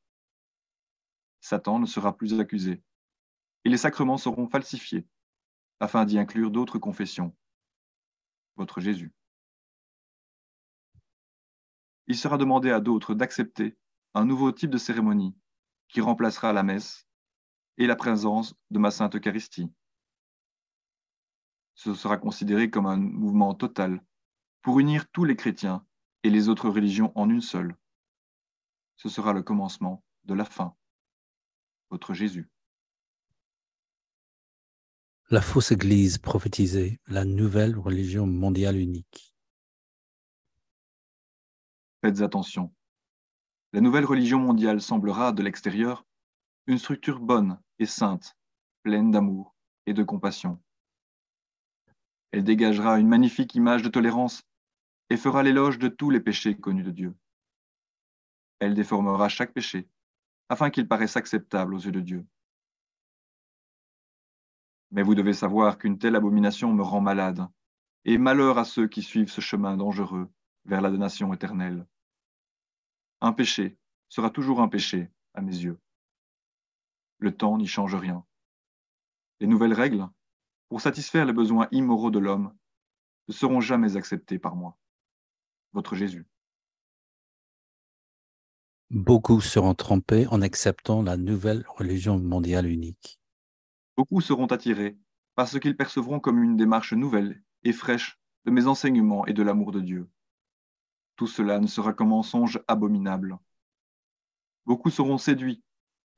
Satan ne sera plus accusé, et les sacrements seront falsifiés, afin d'y inclure d'autres confessions. Votre Jésus. Il sera demandé à d'autres d'accepter un nouveau type de cérémonie qui remplacera la messe et la présence de ma Sainte Eucharistie. Ce sera considéré comme un mouvement total pour unir tous les chrétiens et les autres religions en une seule. Ce sera le commencement de la fin. Votre Jésus. La fausse Église prophétisée, la nouvelle religion mondiale unique. Faites attention. La nouvelle religion mondiale semblera, de l'extérieur, une structure bonne et sainte, pleine d'amour et de compassion. Elle dégagera une magnifique image de tolérance et fera l'éloge de tous les péchés connus de Dieu. Elle déformera chaque péché, afin qu'il paraisse acceptable aux yeux de Dieu. Mais vous devez savoir qu'une telle abomination me rend malade, et malheur à ceux qui suivent ce chemin dangereux vers la damnation éternelle. Un péché sera toujours un péché à mes yeux. Le temps n'y change rien. Les nouvelles règles, pour satisfaire les besoins immoraux de l'homme, ne seront jamais acceptées par moi. Votre Jésus. Beaucoup seront trompés en acceptant la nouvelle religion mondiale unique. Beaucoup seront attirés par ce qu'ils percevront comme une démarche nouvelle et fraîche de mes enseignements et de l'amour de Dieu. Tout cela ne sera qu'un mensonge abominable. Beaucoup seront séduits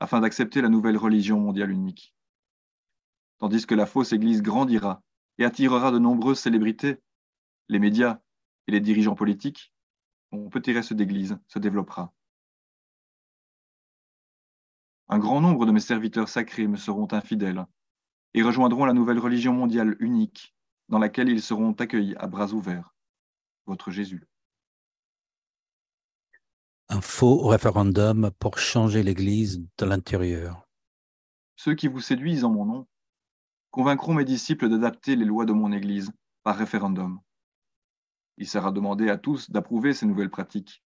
afin d'accepter la nouvelle religion mondiale unique. Tandis que la fausse Église grandira et attirera de nombreuses célébrités, les médias et les dirigeants politiques, mon petit reste d'Église se développera. Un grand nombre de mes serviteurs sacrés me seront infidèles et rejoindront la nouvelle religion mondiale unique dans laquelle ils seront accueillis à bras ouverts. Votre Jésus. Un faux référendum pour changer l'Église de l'intérieur. Ceux qui vous séduisent en mon nom convaincront mes disciples d'adapter les lois de mon Église par référendum. Il sera demandé à tous d'approuver ces nouvelles pratiques,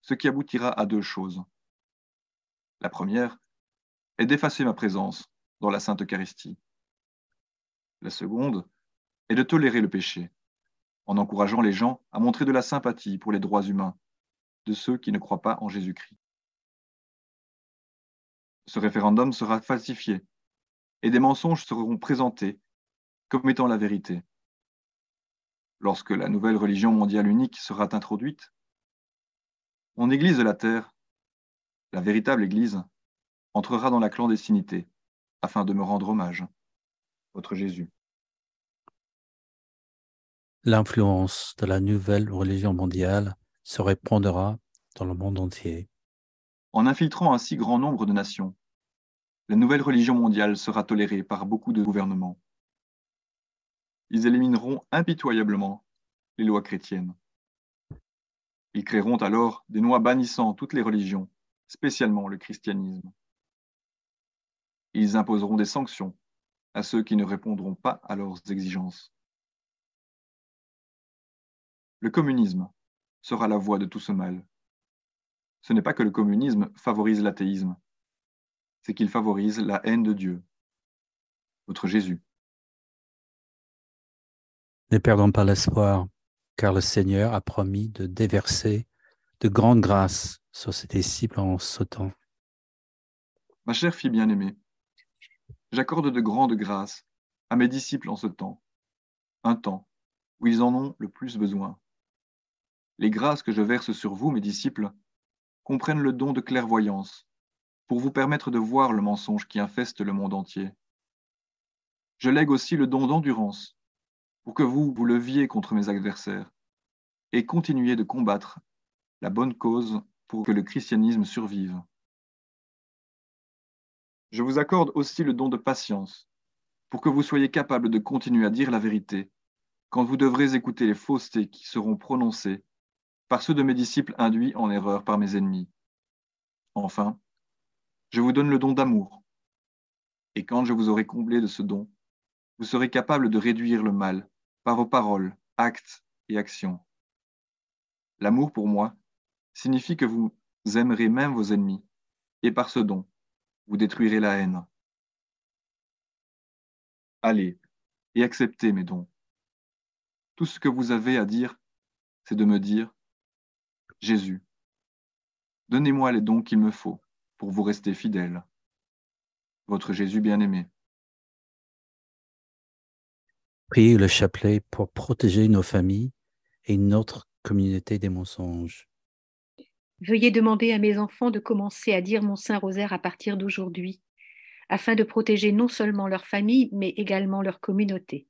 ce qui aboutira à deux choses. La première est d'effacer ma présence dans la Sainte Eucharistie. La seconde est de tolérer le péché, en encourageant les gens à montrer de la sympathie pour les droits humains de ceux qui ne croient pas en Jésus-Christ. Ce référendum sera falsifié et des mensonges seront présentés comme étant la vérité. Lorsque la nouvelle religion mondiale unique sera introduite, mon Église de la terre, la véritable Église, entrera dans la clandestinité afin de me rendre hommage. Votre Jésus. L'influence de la nouvelle religion mondiale se répandra dans le monde entier. En infiltrant un si grand nombre de nations, la nouvelle religion mondiale sera tolérée par beaucoup de gouvernements. Ils élimineront impitoyablement les lois chrétiennes. Ils créeront alors des lois bannissant toutes les religions, spécialement le christianisme. Ils imposeront des sanctions à ceux qui ne répondront pas à leurs exigences. Le communisme sera la voie de tout ce mal. Ce n'est pas que le communisme favorise l'athéisme, c'est qu'il favorise la haine de Dieu. Votre Jésus. Ne perdons pas l'espoir, car le Seigneur a promis de déverser de grandes grâces sur ses disciples en ce temps. Ma chère fille bien-aimée, j'accorde de grandes grâces à mes disciples en ce temps, un temps où ils en ont le plus besoin. Les grâces que je verse sur vous, mes disciples, comprennent le don de clairvoyance pour vous permettre de voir le mensonge qui infeste le monde entier. Je lègue aussi le don d'endurance pour que vous vous leviez contre mes adversaires et continuiez de combattre la bonne cause pour que le christianisme survive. Je vous accorde aussi le don de patience pour que vous soyez capable de continuer à dire la vérité quand vous devrez écouter les faussetés qui seront prononcées par ceux de mes disciples induits en erreur par mes ennemis. Enfin, je vous donne le don d'amour. Et quand je vous aurai comblé de ce don, vous serez capable de réduire le mal par vos paroles, actes et actions. L'amour pour moi signifie que vous aimerez même vos ennemis, et par ce don, vous détruirez la haine. Allez et acceptez mes dons. Tout ce que vous avez à dire, c'est de me dire « Jésus, donnez-moi les dons qu'il me faut pour vous rester fidèle. » Votre Jésus bien-aimé. Priez le chapelet pour protéger nos familles et notre communauté des mensonges. Veuillez demander à mes enfants de commencer à dire mon Saint-Rosaire à partir d'aujourd'hui, afin de protéger non seulement leur famille, mais également leur communauté.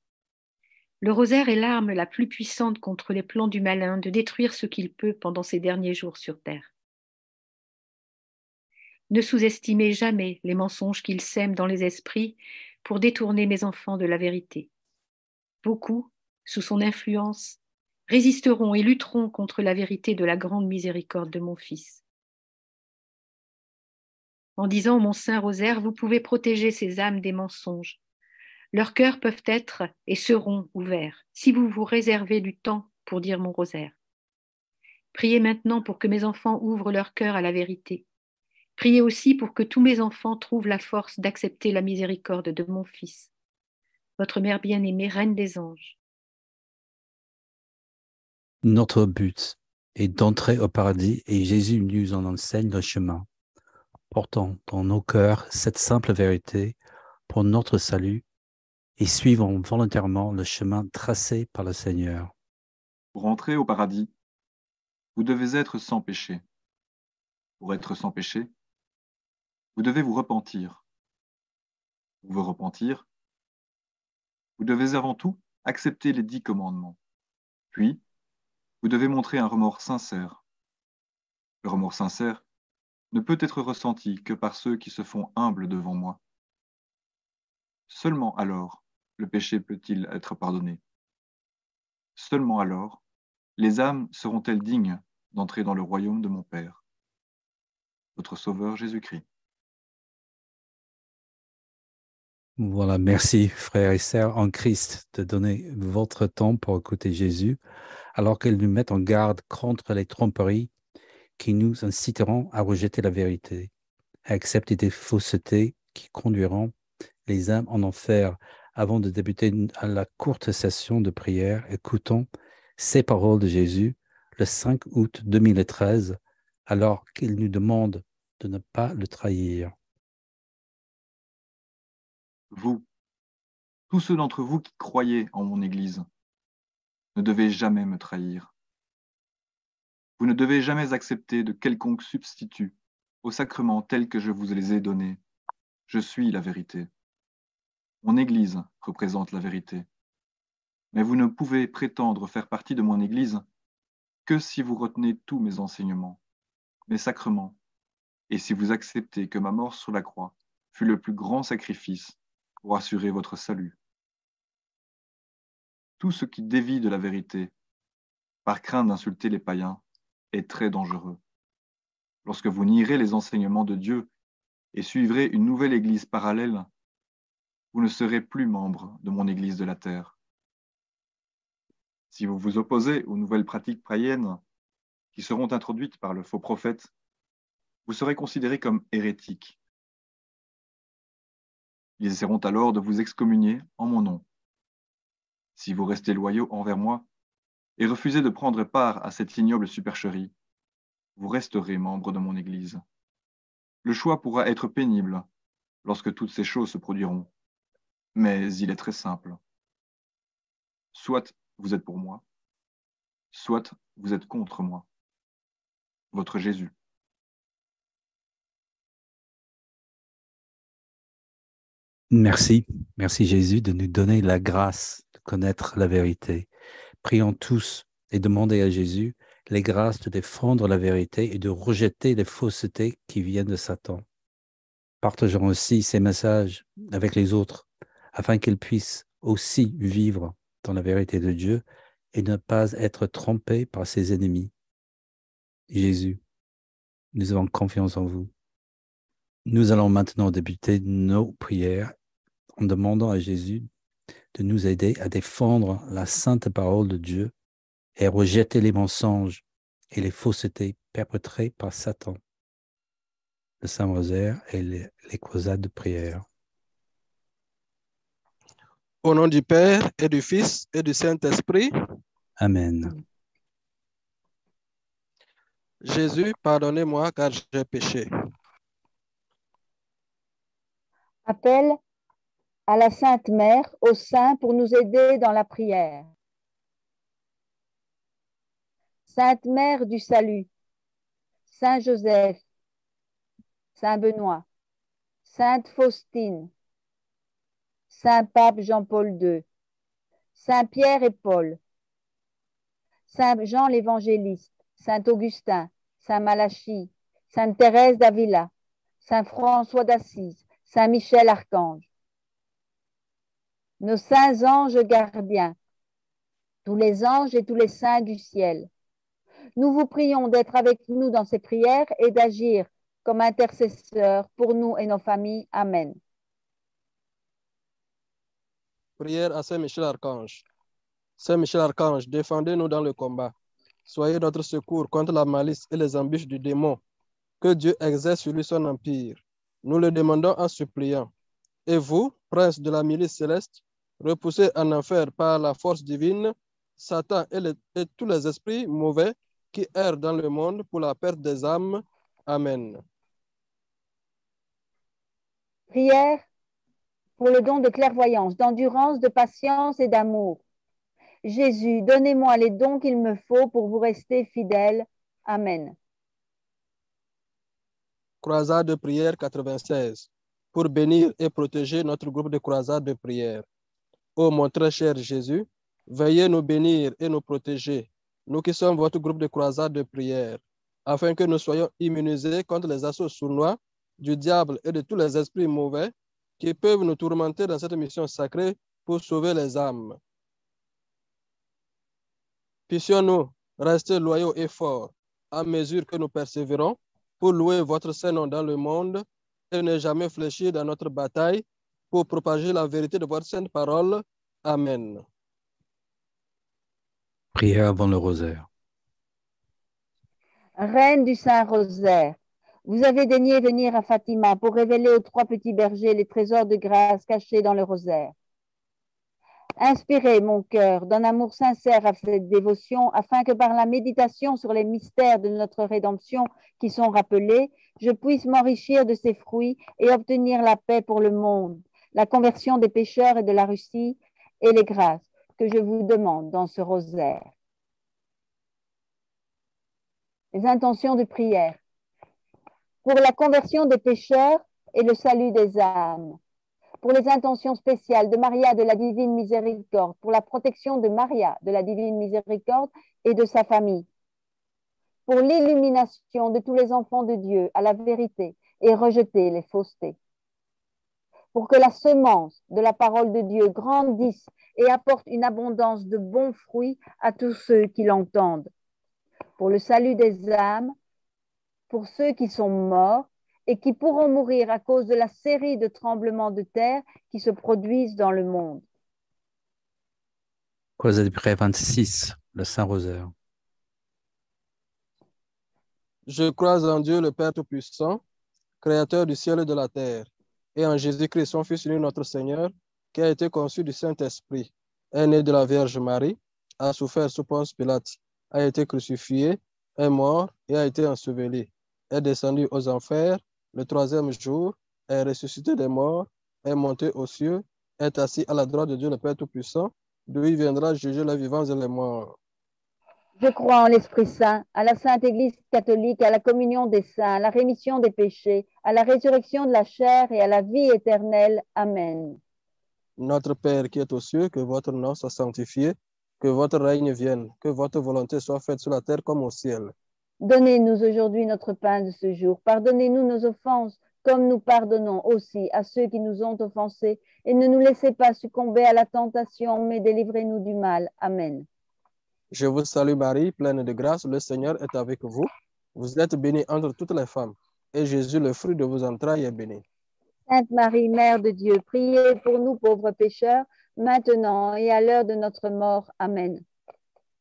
Le rosaire est l'arme la plus puissante contre les plans du malin de détruire ce qu'il peut pendant ses derniers jours sur terre. Ne sous-estimez jamais les mensonges qu'il sème dans les esprits pour détourner mes enfants de la vérité. Beaucoup, sous son influence, résisteront et lutteront contre la vérité de la grande miséricorde de mon Fils. En disant mon Saint Rosaire, vous pouvez protéger ces âmes des mensonges. Leurs cœurs peuvent être et seront ouverts si vous vous réservez du temps pour dire mon rosaire. Priez maintenant pour que mes enfants ouvrent leur cœur à la vérité. Priez aussi pour que tous mes enfants trouvent la force d'accepter la miséricorde de mon Fils. Votre Mère bien-aimée, Reine des anges. Notre but est d'entrer au paradis et Jésus nous en enseigne le chemin. Portons dans nos cœurs cette simple vérité pour notre salut et suivons volontairement le chemin tracé par le Seigneur. Pour entrer au paradis, vous devez être sans péché. Pour être sans péché, vous devez vous repentir. Pour vous repentir, vous devez avant tout accepter les 10 commandements. Puis, vous devez montrer un remords sincère. Le remords sincère ne peut être ressenti que par ceux qui se font humbles devant moi. Seulement alors, le péché peut-il être pardonné. Seulement alors, les âmes seront-elles dignes d'entrer dans le royaume de mon Père. Votre Sauveur Jésus-Christ. Voilà, merci frères et sœurs en Christ de donner votre temps pour écouter Jésus, alors qu'il nous met en garde contre les tromperies qui nous inciteront à rejeter la vérité, à accepter des faussetés qui conduiront les âmes en enfer. Avant de débuter à la courte session de prière, écoutons ces paroles de Jésus le 5 août 2013, alors qu'il nous demande de ne pas le trahir. Vous, tous ceux d'entre vous qui croyez en mon Église, ne devez jamais me trahir. Vous ne devez jamais accepter de quelconque substitut aux sacrements tels que je vous les ai donnés. Je suis la vérité. Mon Église représente la vérité. Mais vous ne pouvez prétendre faire partie de mon Église que si vous retenez tous mes enseignements, mes sacrements, et si vous acceptez que ma mort sur la croix fut le plus grand sacrifice pour assurer votre salut. Tout ce qui dévie de la vérité, par crainte d'insulter les païens, est très dangereux. Lorsque vous nierez les enseignements de Dieu et suivrez une nouvelle Église parallèle, vous ne serez plus membre de mon Église de la terre. Si vous vous opposez aux nouvelles pratiques païennes qui seront introduites par le faux prophète, vous serez considéré comme hérétique. Ils essaieront alors de vous excommunier en mon nom. Si vous restez loyaux envers moi et refusez de prendre part à cette ignoble supercherie, vous resterez membre de mon Église. Le choix pourra être pénible lorsque toutes ces choses se produiront, mais il est très simple. Soit vous êtes pour moi, soit vous êtes contre moi. Votre Jésus. Merci Jésus de nous donner la grâce de connaître la vérité. Prions tous et demandez à Jésus les grâces de défendre la vérité et de rejeter les faussetés qui viennent de Satan. Partageons aussi ces messages avec les autres afin qu'ils puissent aussi vivre dans la vérité de Dieu et ne pas être trompés par ses ennemis. Jésus, nous avons confiance en vous. Nous allons maintenant débuter nos prières en demandant à Jésus de nous aider à défendre la sainte parole de Dieu et à rejeter les mensonges et les faussetés perpétrées par Satan. Le Saint-Rosaire et les croisades de prière. Au nom du Père et du Fils et du Saint-Esprit. Amen. Jésus, pardonnez-moi car j'ai péché. Appel à la Sainte Mère, aux saints pour nous aider dans la prière. Sainte Mère du Salut, Saint Joseph, Saint Benoît, Sainte Faustine, Saint Pape Jean-Paul II, Saint Pierre et Paul, Saint Jean l'Évangéliste, Saint Augustin, Saint Malachie, Sainte Thérèse d'Avila, Saint François d'Assise, Saint Michel Archange, nos saints anges gardiens, tous les anges et tous les saints du ciel. Nous vous prions d'être avec nous dans ces prières et d'agir comme intercesseurs pour nous et nos familles. Amen. Prière à Saint Michel Archange. Saint Michel Archange, défendez-nous dans le combat. Soyez notre secours contre la malice et les embûches du démon. Que Dieu exerce sur lui son empire. Nous le demandons en suppliant. Et vous, prince de la milice céleste, repoussez en enfer par la force divine Satan et tous les esprits mauvais qui errent dans le monde pour la perte des âmes. Amen. Prière pour le don de clairvoyance, d'endurance, de patience et d'amour. Jésus, donnez-moi les dons qu'il me faut pour vous rester fidèle. Amen. Croisade de prière 96. Pour bénir et protéger notre groupe de croisade de prière. Ô mon très cher Jésus, veuillez nous bénir et nous protéger, nous qui sommes votre groupe de croisade de prière, afin que nous soyons immunisés contre les assauts sournois du diable et de tous les esprits mauvais qui peuvent nous tourmenter dans cette mission sacrée pour sauver les âmes. Puissions-nous rester loyaux et forts à mesure que nous persévérons pour louer votre Saint-Nom dans le monde et ne jamais fléchir dans notre bataille pour propager la vérité de votre sainte parole. Amen. Prière avant le rosaire. Reine du Saint-Rosaire, vous avez daigné venir à Fatima pour révéler aux 3 petits bergers les trésors de grâce cachés dans le rosaire. Inspirez mon cœur d'un amour sincère à cette dévotion, afin que par la méditation sur les mystères de notre rédemption qui sont rappelés, je puisse m'enrichir de ces fruits et obtenir la paix pour le monde, la conversion des pécheurs et de la Russie, et les grâces que je vous demande dans ce rosaire. Les intentions de prière. Pour la conversion des pécheurs et le salut des âmes. Pour les intentions spéciales de Maria de la Divine Miséricorde, pour la protection de Maria de la Divine Miséricorde et de sa famille. Pour l'illumination de tous les enfants de Dieu à la vérité et rejeter les faussetés. Pour que la semence de la parole de Dieu grandisse et apporte une abondance de bons fruits à tous ceux qui l'entendent. Pour le salut des âmes, pour ceux qui sont morts et qui pourront mourir à cause de la série de tremblements de terre qui se produisent dans le monde. Croisade de prière 26, le Saint-Rosaire. Je crois en Dieu le Père Tout-Puissant, Créateur du ciel et de la terre, et en Jésus-Christ, son Fils unique, notre Seigneur, qui a été conçu du Saint-Esprit, est né de la Vierge Marie, a souffert sous Ponce Pilate, a été crucifié, est mort et a été enseveli, est descendu aux enfers, le 3e jour, est ressuscité des morts, est monté aux cieux, est assis à la droite de Dieu le Père Tout-Puissant, d'où il viendra juger les vivants et les morts. Je crois en l'Esprit Saint, à la Sainte Église catholique, à la communion des saints, à la rémission des péchés, à la résurrection de la chair et à la vie éternelle. Amen. Notre Père qui est aux cieux, que votre nom soit sanctifié, que votre règne vienne, que votre volonté soit faite sur la terre comme au ciel. Donnez-nous aujourd'hui notre pain de ce jour. Pardonnez-nous nos offenses, comme nous pardonnons aussi à ceux qui nous ont offensés. Et ne nous laissez pas succomber à la tentation, mais délivrez-nous du mal. Amen. Je vous salue Marie, pleine de grâce, le Seigneur est avec vous. Vous êtes bénie entre toutes les femmes, et Jésus, le fruit de vos entrailles, est béni. Sainte Marie, Mère de Dieu, priez pour nous pauvres pécheurs, maintenant et à l'heure de notre mort. Amen.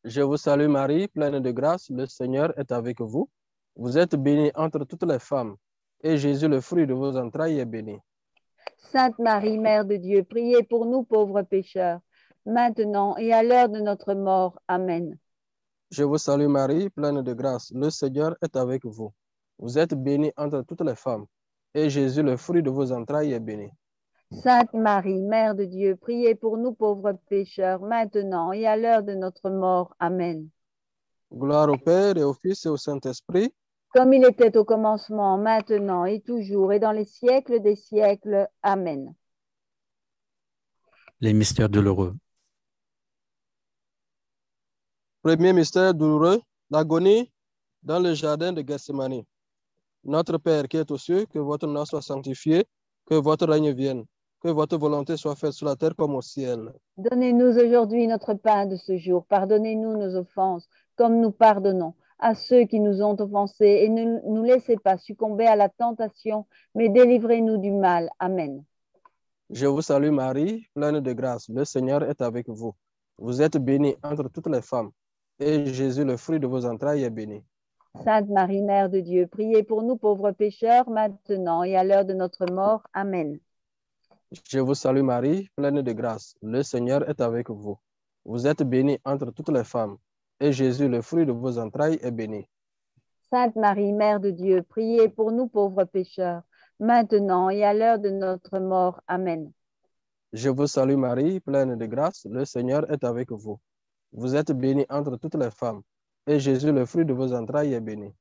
Je vous salue Marie, pleine de grâce, le Seigneur est avec vous. Vous êtes bénie entre toutes les femmes, et Jésus, le fruit de vos entrailles, est béni. Sainte Marie, Mère de Dieu, priez pour nous pauvres pécheurs, maintenant et à l'heure de notre mort. Amen. Je vous salue Marie, pleine de grâce, le Seigneur est avec vous. Vous êtes bénie entre toutes les femmes, et Jésus, le fruit de vos entrailles, est béni. Sainte Marie, Mère de Dieu, priez pour nous pauvres pécheurs, maintenant et à l'heure de notre mort. Amen. Gloire au Père et au Fils et au Saint-Esprit, comme il était au commencement, maintenant et toujours, et dans les siècles des siècles. Amen. Les mystères douloureux. Premier mystère douloureux, l'agonie dans le jardin de Gethsémani. Notre Père qui est aux cieux, que votre nom soit sanctifié, que votre règne vienne, que votre volonté soit faite sur la terre comme au ciel. Donnez-nous aujourd'hui notre pain de ce jour. Pardonnez-nous nos offenses, comme nous pardonnons à ceux qui nous ont offensés. Et ne nous laissez pas succomber à la tentation, mais délivrez-nous du mal. Amen. Je vous salue Marie, pleine de grâce. Le Seigneur est avec vous. Vous êtes bénie entre toutes les femmes, et Jésus, le fruit de vos entrailles, est béni. Sainte Marie, Mère de Dieu, priez pour nous pauvres pécheurs, maintenant et à l'heure de notre mort. Amen. Je vous salue Marie, pleine de grâce. Le Seigneur est avec vous. Vous êtes bénie entre toutes les femmes, et Jésus, le fruit de vos entrailles, est béni. Sainte Marie, Mère de Dieu, priez pour nous pauvres pécheurs, maintenant et à l'heure de notre mort. Amen. Je vous salue Marie, pleine de grâce. Le Seigneur est avec vous. Vous êtes bénie entre toutes les femmes, et Jésus, le fruit de vos entrailles, est béni.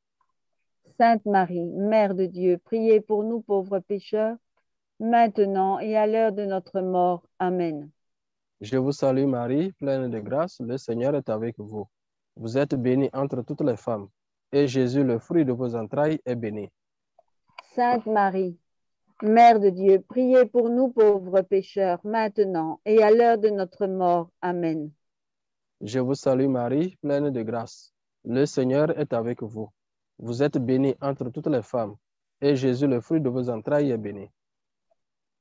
Sainte Marie, Mère de Dieu, priez pour nous pauvres pécheurs, maintenant et à l'heure de notre mort. Amen. Je vous salue Marie, pleine de grâce. Le Seigneur est avec vous. Vous êtes bénie entre toutes les femmes, et Jésus, le fruit de vos entrailles, est béni. Sainte Marie, Mère de Dieu, priez pour nous pauvres pécheurs, maintenant et à l'heure de notre mort. Amen. Je vous salue Marie, pleine de grâce. Le Seigneur est avec vous. Vous êtes bénie entre toutes les femmes, et Jésus, le fruit de vos entrailles, est béni.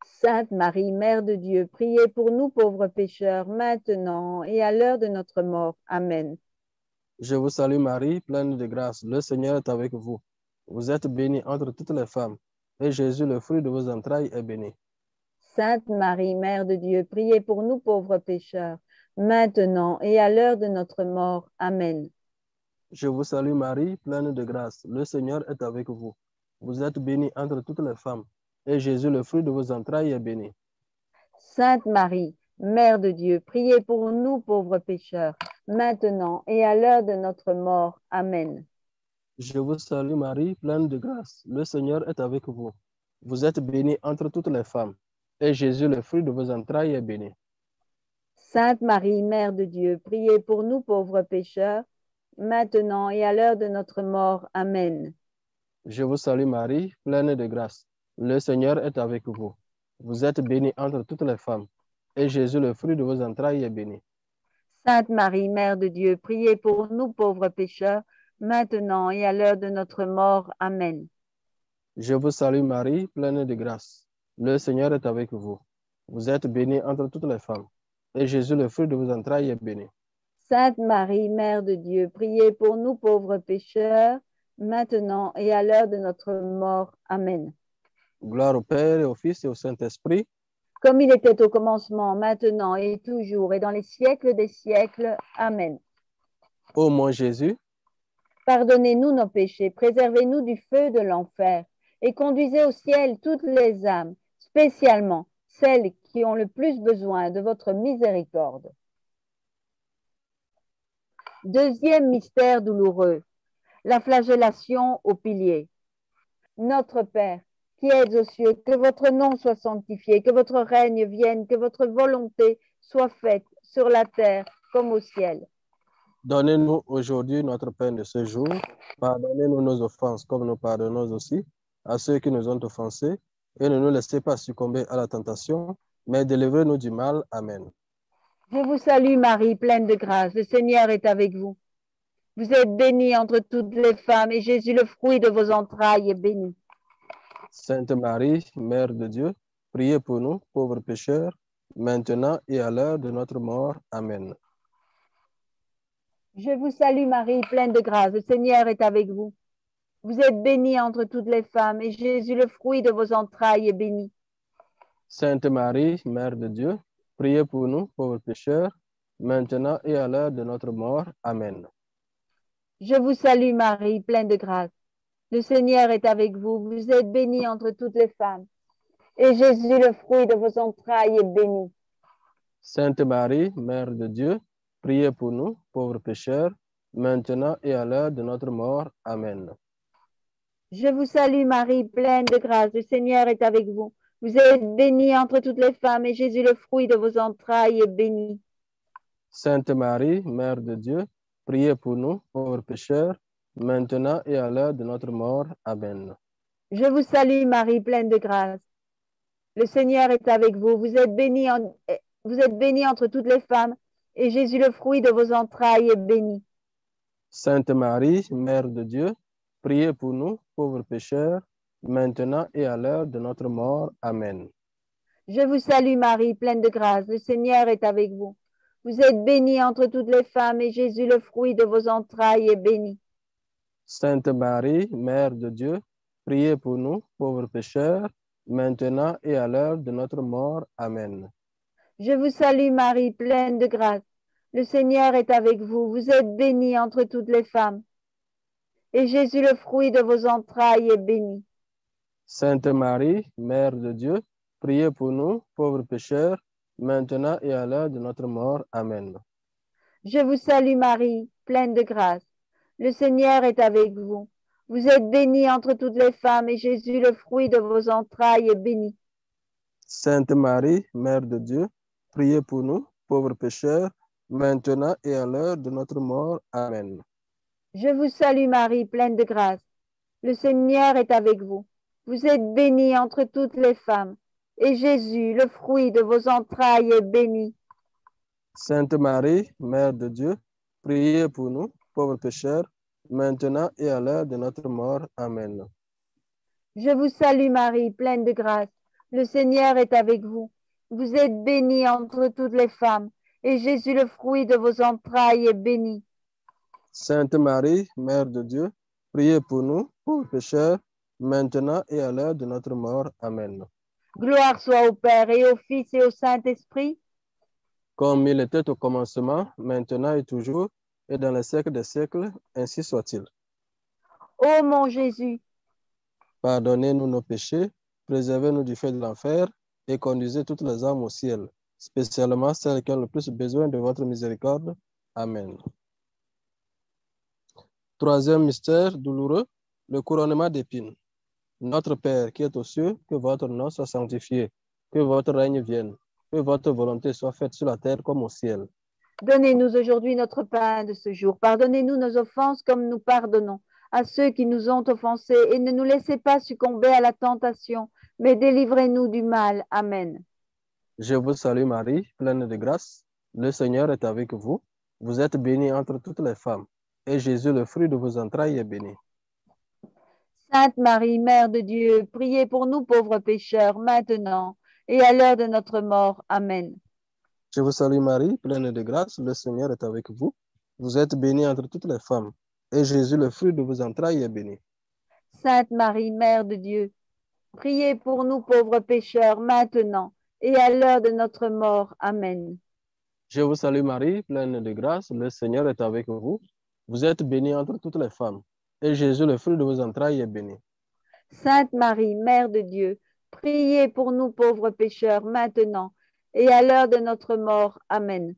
Sainte Marie, Mère de Dieu, priez pour nous pauvres pécheurs, maintenant et à l'heure de notre mort. Amen. Je vous salue Marie, pleine de grâce. Le Seigneur est avec vous. Vous êtes bénie entre toutes les femmes, et Jésus, le fruit de vos entrailles, est béni. Sainte Marie, Mère de Dieu, priez pour nous pauvres pécheurs, maintenant et à l'heure de notre mort. Amen. Je vous salue Marie, pleine de grâce. Le Seigneur est avec vous. Vous êtes bénie entre toutes les femmes, et Jésus, le fruit de vos entrailles, est béni. Sainte Marie, Mère de Dieu, priez pour nous pauvres pécheurs, maintenant et à l'heure de notre mort. Amen. Je vous salue Marie, pleine de grâce. Le Seigneur est avec vous. Vous êtes bénie entre toutes les femmes, et Jésus, le fruit de vos entrailles, est béni. Sainte Marie, Mère de Dieu, priez pour nous pauvres pécheurs, maintenant et à l'heure de notre mort. Amen. Je vous salue Marie, pleine de grâce. Le Seigneur est avec vous. Vous êtes bénie entre toutes les femmes, et Jésus, le fruit de vos entrailles, est béni. Sainte Marie, Mère de Dieu, priez pour nous pauvres pécheurs, maintenant et à l'heure de notre mort. Amen. Je vous salue Marie, pleine de grâce. Le Seigneur est avec vous. Vous êtes bénie entre toutes les femmes, et Jésus, le fruit de vos entrailles, est béni. Sainte Marie, Mère de Dieu, priez pour nous pauvres pécheurs, maintenant et à l'heure de notre mort. Amen. Gloire au Père et au Fils et au Saint-Esprit, comme il était au commencement, maintenant et toujours, et dans les siècles des siècles. Amen. Ô mon Jésus, pardonnez-nous nos péchés, préservez-nous du feu de l'enfer, et conduisez au ciel toutes les âmes, spécialement celles qui ont le plus besoin de votre miséricorde. Deuxième mystère douloureux, la flagellation au pilier. Notre Père, qui êtes aux cieux, que votre nom soit sanctifié, que votre règne vienne, que votre volonté soit faite sur la terre comme au ciel. Donnez-nous aujourd'hui notre pain de ce jour. Pardonnez-nous nos offenses comme nous pardonnons aussi à ceux qui nous ont offensés. Et ne nous laissez pas succomber à la tentation, mais délivrez-nous du mal. Amen. Je vous salue Marie, pleine de grâce. Le Seigneur est avec vous. Vous êtes bénie entre toutes les femmes, et Jésus, le fruit de vos entrailles, est béni. Sainte Marie, Mère de Dieu, priez pour nous, pauvres pécheurs, maintenant et à l'heure de notre mort. Amen. Je vous salue Marie, pleine de grâce. Le Seigneur est avec vous. Vous êtes bénie entre toutes les femmes, et Jésus, le fruit de vos entrailles, est béni. Sainte Marie, Mère de Dieu, priez pour nous, pauvres pécheurs, maintenant et à l'heure de notre mort. Amen. Je vous salue Marie, pleine de grâce. Le Seigneur est avec vous. Vous êtes bénie entre toutes les femmes, et Jésus, le fruit de vos entrailles, est béni. Sainte Marie, Mère de Dieu, priez pour nous, pauvres pécheurs, maintenant et à l'heure de notre mort. Amen. Je vous salue Marie, pleine de grâce. Le Seigneur est avec vous. Vous êtes bénie entre toutes les femmes, et Jésus, le fruit de vos entrailles, est béni. Sainte Marie, Mère de Dieu, priez pour nous, pauvres pécheurs, maintenant et à l'heure de notre mort. Amen. Je vous salue Marie, pleine de grâce. Le Seigneur est avec vous. Vous êtes bénie entre toutes les femmes, et Jésus, le fruit de vos entrailles, est béni. Sainte Marie, Mère de Dieu, priez pour nous, pauvres pécheurs, maintenant et à l'heure de notre mort. Amen. Je vous salue Marie, pleine de grâce. Le Seigneur est avec vous. Vous êtes bénie entre toutes les femmes, et Jésus, le fruit de vos entrailles, est béni. Sainte Marie, Mère de Dieu, priez pour nous, pauvres pécheurs, maintenant et à l'heure de notre mort. Amen. Je vous salue Marie, pleine de grâce. Le Seigneur est avec vous. Vous êtes bénie entre toutes les femmes, et Jésus, le fruit de vos entrailles, est béni. Sainte Marie, Mère de Dieu, priez pour nous, pauvres pécheurs, maintenant et à l'heure de notre mort. Amen. Je vous salue Marie, pleine de grâce. Le Seigneur est avec vous. Vous êtes bénie entre toutes les femmes, et Jésus, le fruit de vos entrailles, est béni. Sainte Marie, Mère de Dieu, priez pour nous, pauvres pécheurs, maintenant et à l'heure de notre mort. Amen. Je vous salue Marie, pleine de grâce. Le Seigneur est avec vous. Vous êtes bénie entre toutes les femmes, et Jésus, le fruit de vos entrailles, est béni. Sainte Marie, Mère de Dieu, priez pour nous, pauvres pécheurs, maintenant et à l'heure de notre mort. Amen. Je vous salue Marie, pleine de grâce. Le Seigneur est avec vous. Vous êtes bénie entre toutes les femmes, et Jésus, le fruit de vos entrailles, est béni. Sainte Marie, Mère de Dieu, priez pour nous, pauvres pécheurs, maintenant et à l'heure de notre mort. Amen. Gloire soit au Père et au Fils et au Saint-Esprit, comme il était au commencement, maintenant et toujours, et dans les siècles des siècles, ainsi soit-il. Ô mon Jésus, pardonnez-nous nos péchés, préservez-nous du feu de l'enfer, et conduisez toutes les âmes au ciel, spécialement celles qui ont le plus besoin de votre miséricorde. Amen. Troisième mystère douloureux, le couronnement d'épines. Notre Père qui est aux cieux, que votre nom soit sanctifié, que votre règne vienne, que votre volonté soit faite sur la terre comme au ciel. donnez-nous aujourd'hui notre pain de ce jour. Pardonnez-nous nos offenses comme nous pardonnons à ceux qui nous ont offensés, et ne nous laissez pas succomber à la tentation, mais délivrez-nous du mal. Amen. Je vous salue Marie, pleine de grâce. Le Seigneur est avec vous. Vous êtes bénie entre toutes les femmes, et Jésus, le fruit de vos entrailles, est béni. Sainte Marie, Mère de Dieu, priez pour nous pauvres pécheurs, maintenant et à l'heure de notre mort. Amen. Je vous salue Marie, pleine de grâce. Le Seigneur est avec vous. Vous êtes bénie entre toutes les femmes, et Jésus, le fruit de vos entrailles, est béni. Sainte Marie, Mère de Dieu, priez pour nous pauvres pécheurs, maintenant et à l'heure de notre mort. Amen. Je vous salue Marie, pleine de grâce. Le Seigneur est avec vous. Vous êtes bénie entre toutes les femmes, et Jésus, le fruit de vos entrailles, est béni. Sainte Marie, Mère de Dieu, priez pour nous pauvres pécheurs, maintenant et à l'heure de notre mort. Amen.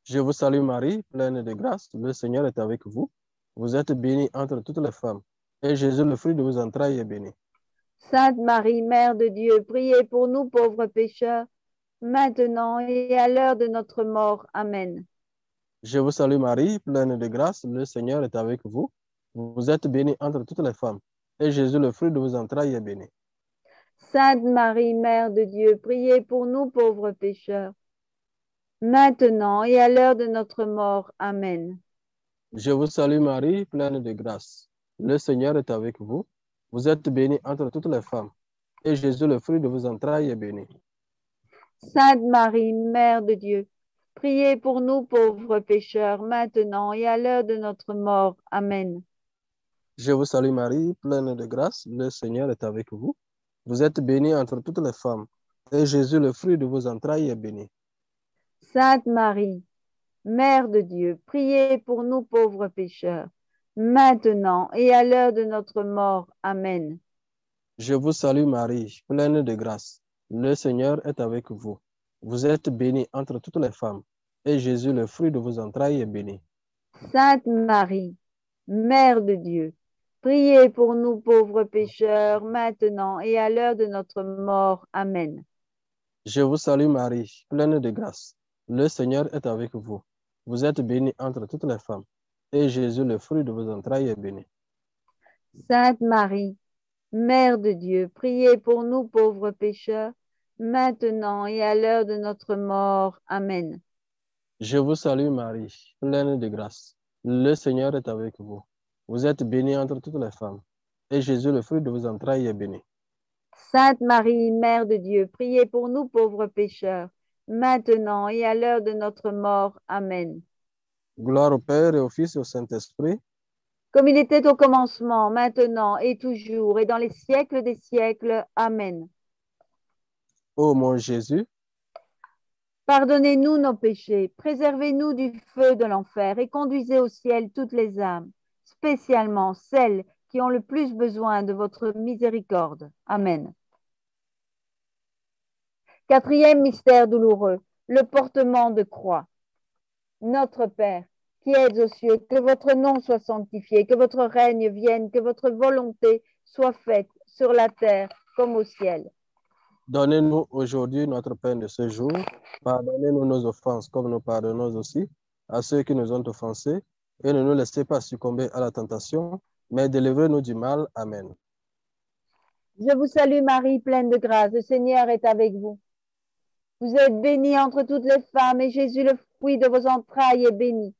Je vous salue Marie, pleine de grâce. Le Seigneur est avec vous. Vous êtes bénie entre toutes les femmes, et Jésus, le fruit de vos entrailles, est béni. Sainte Marie, Mère de Dieu, priez pour nous pauvres pécheurs, maintenant et à l'heure de notre mort. Amen. Je vous salue Marie, pleine de grâce. Le Seigneur est avec vous. Vous êtes bénie entre toutes les femmes, et Jésus, le fruit de vos entrailles, est béni. Sainte Marie, Mère de Dieu, priez pour nous pauvres pécheurs, maintenant et à l'heure de notre mort. Amen. Je vous salue Marie, pleine de grâce. Le Seigneur est avec vous. Vous êtes bénie entre toutes les femmes, et Jésus, le fruit de vos entrailles, est béni. Sainte Marie, Mère de Dieu, priez pour nous pauvres pécheurs, maintenant et à l'heure de notre mort. Amen. Je vous salue Marie, pleine de grâce. Le Seigneur est avec vous. Vous êtes bénie entre toutes les femmes, et Jésus, le fruit de vos entrailles, est béni. Sainte Marie, Mère de Dieu, priez pour nous pauvres pécheurs, maintenant et à l'heure de notre mort. Amen. Je vous salue Marie, pleine de grâce. Le Seigneur est avec vous. Vous êtes bénie entre toutes les femmes, et Jésus, le fruit de vos entrailles, est béni. Sainte Marie, Mère de Dieu, priez pour nous pauvres pécheurs, maintenant et à l'heure de notre mort. Amen. Je vous salue Marie, pleine de grâce. Le Seigneur est avec vous. Vous êtes bénie entre toutes les femmes, et Jésus, le fruit de vos entrailles, est béni. Sainte Marie, Mère de Dieu, priez pour nous pauvres pécheurs, maintenant et à l'heure de notre mort. Amen. Je vous salue Marie, pleine de grâce. Le Seigneur est avec vous. Vous êtes bénie entre toutes les femmes, et Jésus, le fruit de vos entrailles, est béni. Sainte Marie, Mère de Dieu, priez pour nous pauvres pécheurs, maintenant et à l'heure de notre mort. Amen. Gloire au Père et au Fils et au Saint-Esprit, Comme il était au commencement, maintenant et toujours, et dans les siècles des siècles. Amen. ô mon Jésus, Pardonnez-nous nos péchés, préservez-nous du feu de l'enfer et conduisez au ciel toutes les âmes, spécialement celles qui ont le plus besoin de votre miséricorde. Amen. Quatrième mystère douloureux, le portement de croix. Notre Père, qui êtes aux cieux, que votre nom soit sanctifié, que votre règne vienne, que votre volonté soit faite sur la terre comme au ciel. donnez-nous aujourd'hui notre pain de ce jour. Pardonnez-nous nos offenses comme nous pardonnons aussi à ceux qui nous ont offensés. Et ne nous laissez pas succomber à la tentation, mais délivrez-nous du mal. Amen. Je vous salue Marie, pleine de grâce, le Seigneur est avec vous. Vous êtes bénie entre toutes les femmes et Jésus, le fruit de vos entrailles, est béni.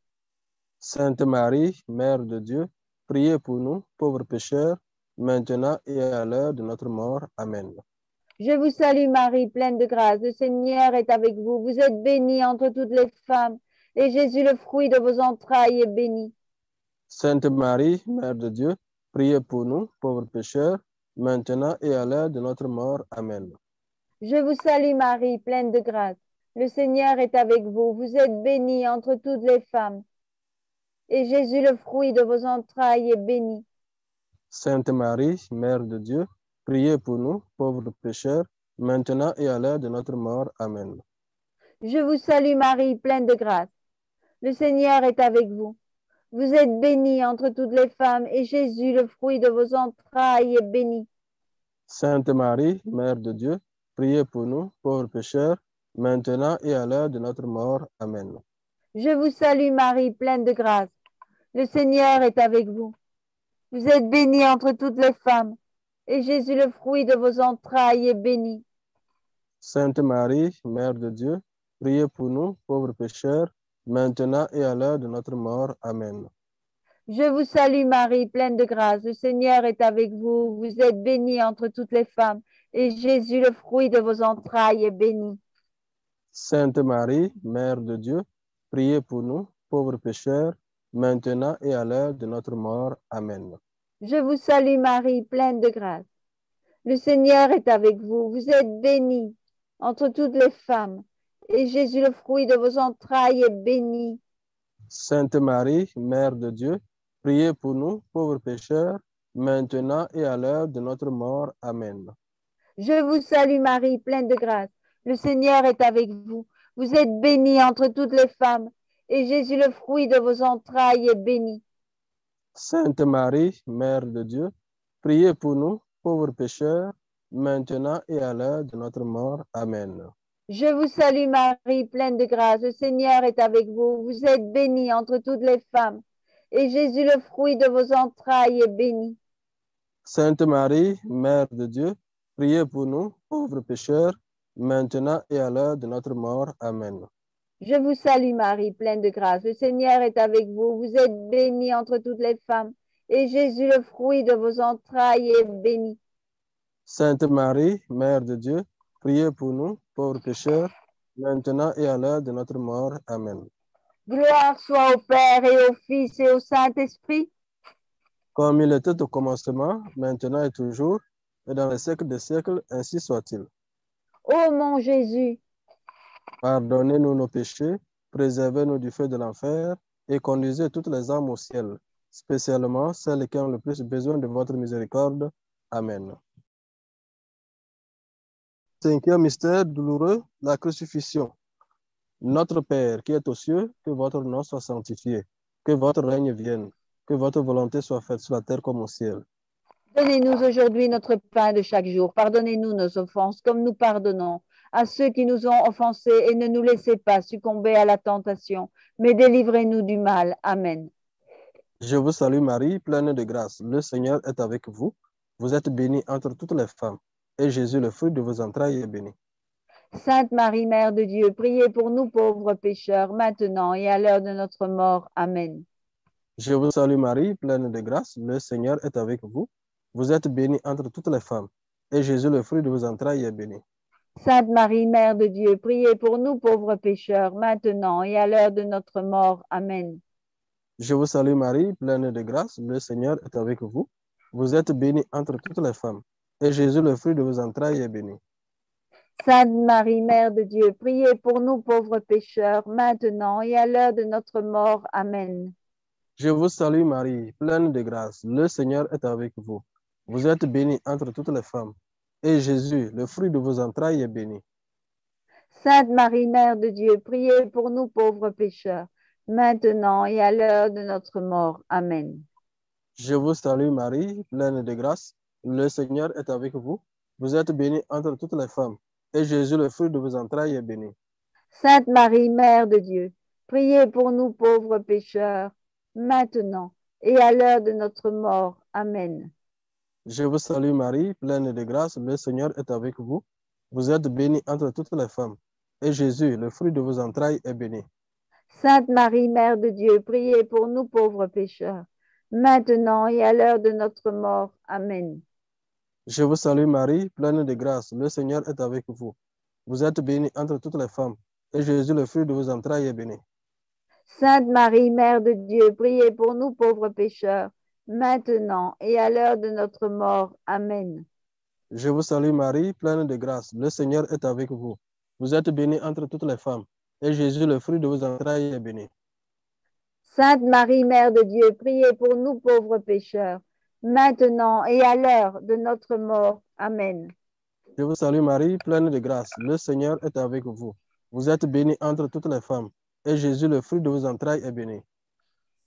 Sainte Marie, Mère de Dieu, priez pour nous, pauvres pécheurs, maintenant et à l'heure de notre mort. Amen. Je vous salue Marie, pleine de grâce, le Seigneur est avec vous. Vous êtes bénie entre toutes les femmes et Jésus, le fruit de vos entrailles, est béni. Sainte Marie, Mère de Dieu, priez pour nous, pauvres pécheurs, maintenant et à l'heure de notre mort. Amen. Je vous salue Marie, pleine de grâce. Le Seigneur est avec vous. Vous êtes bénie entre toutes les femmes. Et Jésus, le fruit de vos entrailles, est béni. Sainte Marie, Mère de Dieu, priez pour nous, pauvres pécheurs, maintenant et à l'heure de notre mort. Amen. Je vous salue Marie, pleine de grâce. Le Seigneur est avec vous. Vous êtes bénie entre toutes les femmes. Et Jésus, le fruit de vos entrailles, est béni. Sainte Marie, Mère de Dieu, priez pour nous, pauvres pécheurs, maintenant et à l'heure de notre mort. Amen. Je vous salue Marie, pleine de grâce. Le Seigneur est avec vous. Vous êtes bénie entre toutes les femmes. Et Jésus, le fruit de vos entrailles, est béni. Sainte Marie, Mère de Dieu, priez pour nous, pauvres pécheurs, maintenant et à l'heure de notre mort. Amen. Je vous salue Marie, pleine de grâce. Le Seigneur est avec vous. Vous êtes bénie entre toutes les femmes. Et Jésus, le fruit de vos entrailles, est béni. Sainte Marie, Mère de Dieu, priez pour nous, pauvres pécheurs, maintenant et à l'heure de notre mort. Amen. Je vous salue Marie, pleine de grâce. Le Seigneur est avec vous. Vous êtes bénie entre toutes les femmes. Et Jésus, le fruit de vos entrailles, est béni. Sainte Marie, Mère de Dieu, priez pour nous, pauvres pécheurs, maintenant et à l'heure de notre mort. Amen. Je vous salue Marie, pleine de grâce. Le Seigneur est avec vous. Vous êtes bénie entre toutes les femmes. Et Jésus, le fruit de vos entrailles, est béni. Sainte Marie, Mère de Dieu, priez pour nous, pauvres pécheurs, maintenant et à l'heure de notre mort. Amen. Je vous salue Marie, pleine de grâce. Le Seigneur est avec vous. Vous êtes bénie entre toutes les femmes. Et Jésus, le fruit de vos entrailles, est béni. Sainte Marie, Mère de Dieu, priez pour nous, pauvres pécheurs, maintenant et à l'heure de notre mort. Amen. Je vous salue Marie, pleine de grâce. Le Seigneur est avec vous. Vous êtes bénie entre toutes les femmes. Et Jésus, le fruit de vos entrailles, est béni. Sainte Marie, Mère de Dieu, priez pour nous, pauvres pécheurs, maintenant et à l'heure de notre mort. Amen. Gloire soit au Père et au Fils et au Saint-Esprit. Comme il était au commencement, maintenant et toujours, et dans les siècles des siècles, ainsi soit-il. Ô mon Jésus, pardonnez-nous nos péchés, préservez-nous du feu de l'enfer, et conduisez toutes les âmes au ciel, spécialement celles qui ont le plus besoin de votre miséricorde. Amen. Cinquième mystère douloureux, la crucifixion. Notre Père qui est aux cieux, que votre nom soit sanctifié, que votre règne vienne, que votre volonté soit faite sur la terre comme au ciel. donnez-nous aujourd'hui notre pain de chaque jour. Pardonnez-nous nos offenses comme nous pardonnons à ceux qui nous ont offensés et ne nous laissez pas succomber à la tentation, mais délivrez-nous du mal. Amen. Je vous salue Marie, pleine de grâce. Le Seigneur est avec vous. Vous êtes bénie entre toutes les femmes. Et Jésus, le fruit de vos entrailles, est béni. Sainte Marie, Mère de Dieu, priez pour nous pauvres pécheurs, maintenant et à l'heure de notre mort. Amen. Je vous salue Marie, pleine de grâce. Le Seigneur est avec vous. Vous êtes bénie entre toutes les femmes. Et Jésus, le fruit de vos entrailles, est béni. Sainte Marie, Mère de Dieu, priez pour nous pauvres pécheurs, maintenant et à l'heure de notre mort. Amen. Je vous salue Marie, pleine de grâce. Le Seigneur est avec vous. Vous êtes bénie entre toutes les femmes. Et Jésus, le fruit de vos entrailles, est béni. Sainte Marie, Mère de Dieu, priez pour nous pauvres pécheurs, maintenant et à l'heure de notre mort. Amen. Je vous salue Marie, pleine de grâce. Le Seigneur est avec vous. Vous êtes bénie entre toutes les femmes. Et Jésus, le fruit de vos entrailles, est béni. Sainte Marie, Mère de Dieu, priez pour nous pauvres pécheurs, maintenant et à l'heure de notre mort. Amen. Je vous salue Marie, pleine de grâce. Le Seigneur est avec vous. Vous êtes bénie entre toutes les femmes. Et Jésus, le fruit de vos entrailles, est béni. Sainte Marie, Mère de Dieu, priez pour nous pauvres pécheurs, maintenant et à l'heure de notre mort. Amen. Je vous salue Marie, pleine de grâce. Le Seigneur est avec vous. Vous êtes bénie entre toutes les femmes. Et Jésus, le fruit de vos entrailles, est béni. Sainte Marie, Mère de Dieu, priez pour nous pauvres pécheurs, maintenant et à l'heure de notre mort. Amen. Je vous salue Marie, pleine de grâce. Le Seigneur est avec vous. Vous êtes bénie entre toutes les femmes. Et Jésus, le fruit de vos entrailles, est béni. Sainte Marie, Mère de Dieu, priez pour nous pauvres pécheurs, maintenant et à l'heure de notre mort. Amen. Je vous salue Marie, pleine de grâce. Le Seigneur est avec vous. Vous êtes bénie entre toutes les femmes. Et Jésus, le fruit de vos entrailles, est béni. Sainte Marie, Mère de Dieu, priez pour nous pauvres pécheurs, maintenant et à l'heure de notre mort. Amen. Je vous salue Marie, pleine de grâce. Le Seigneur est avec vous. Vous êtes bénie entre toutes les femmes. Et Jésus, le fruit de vos entrailles, est béni.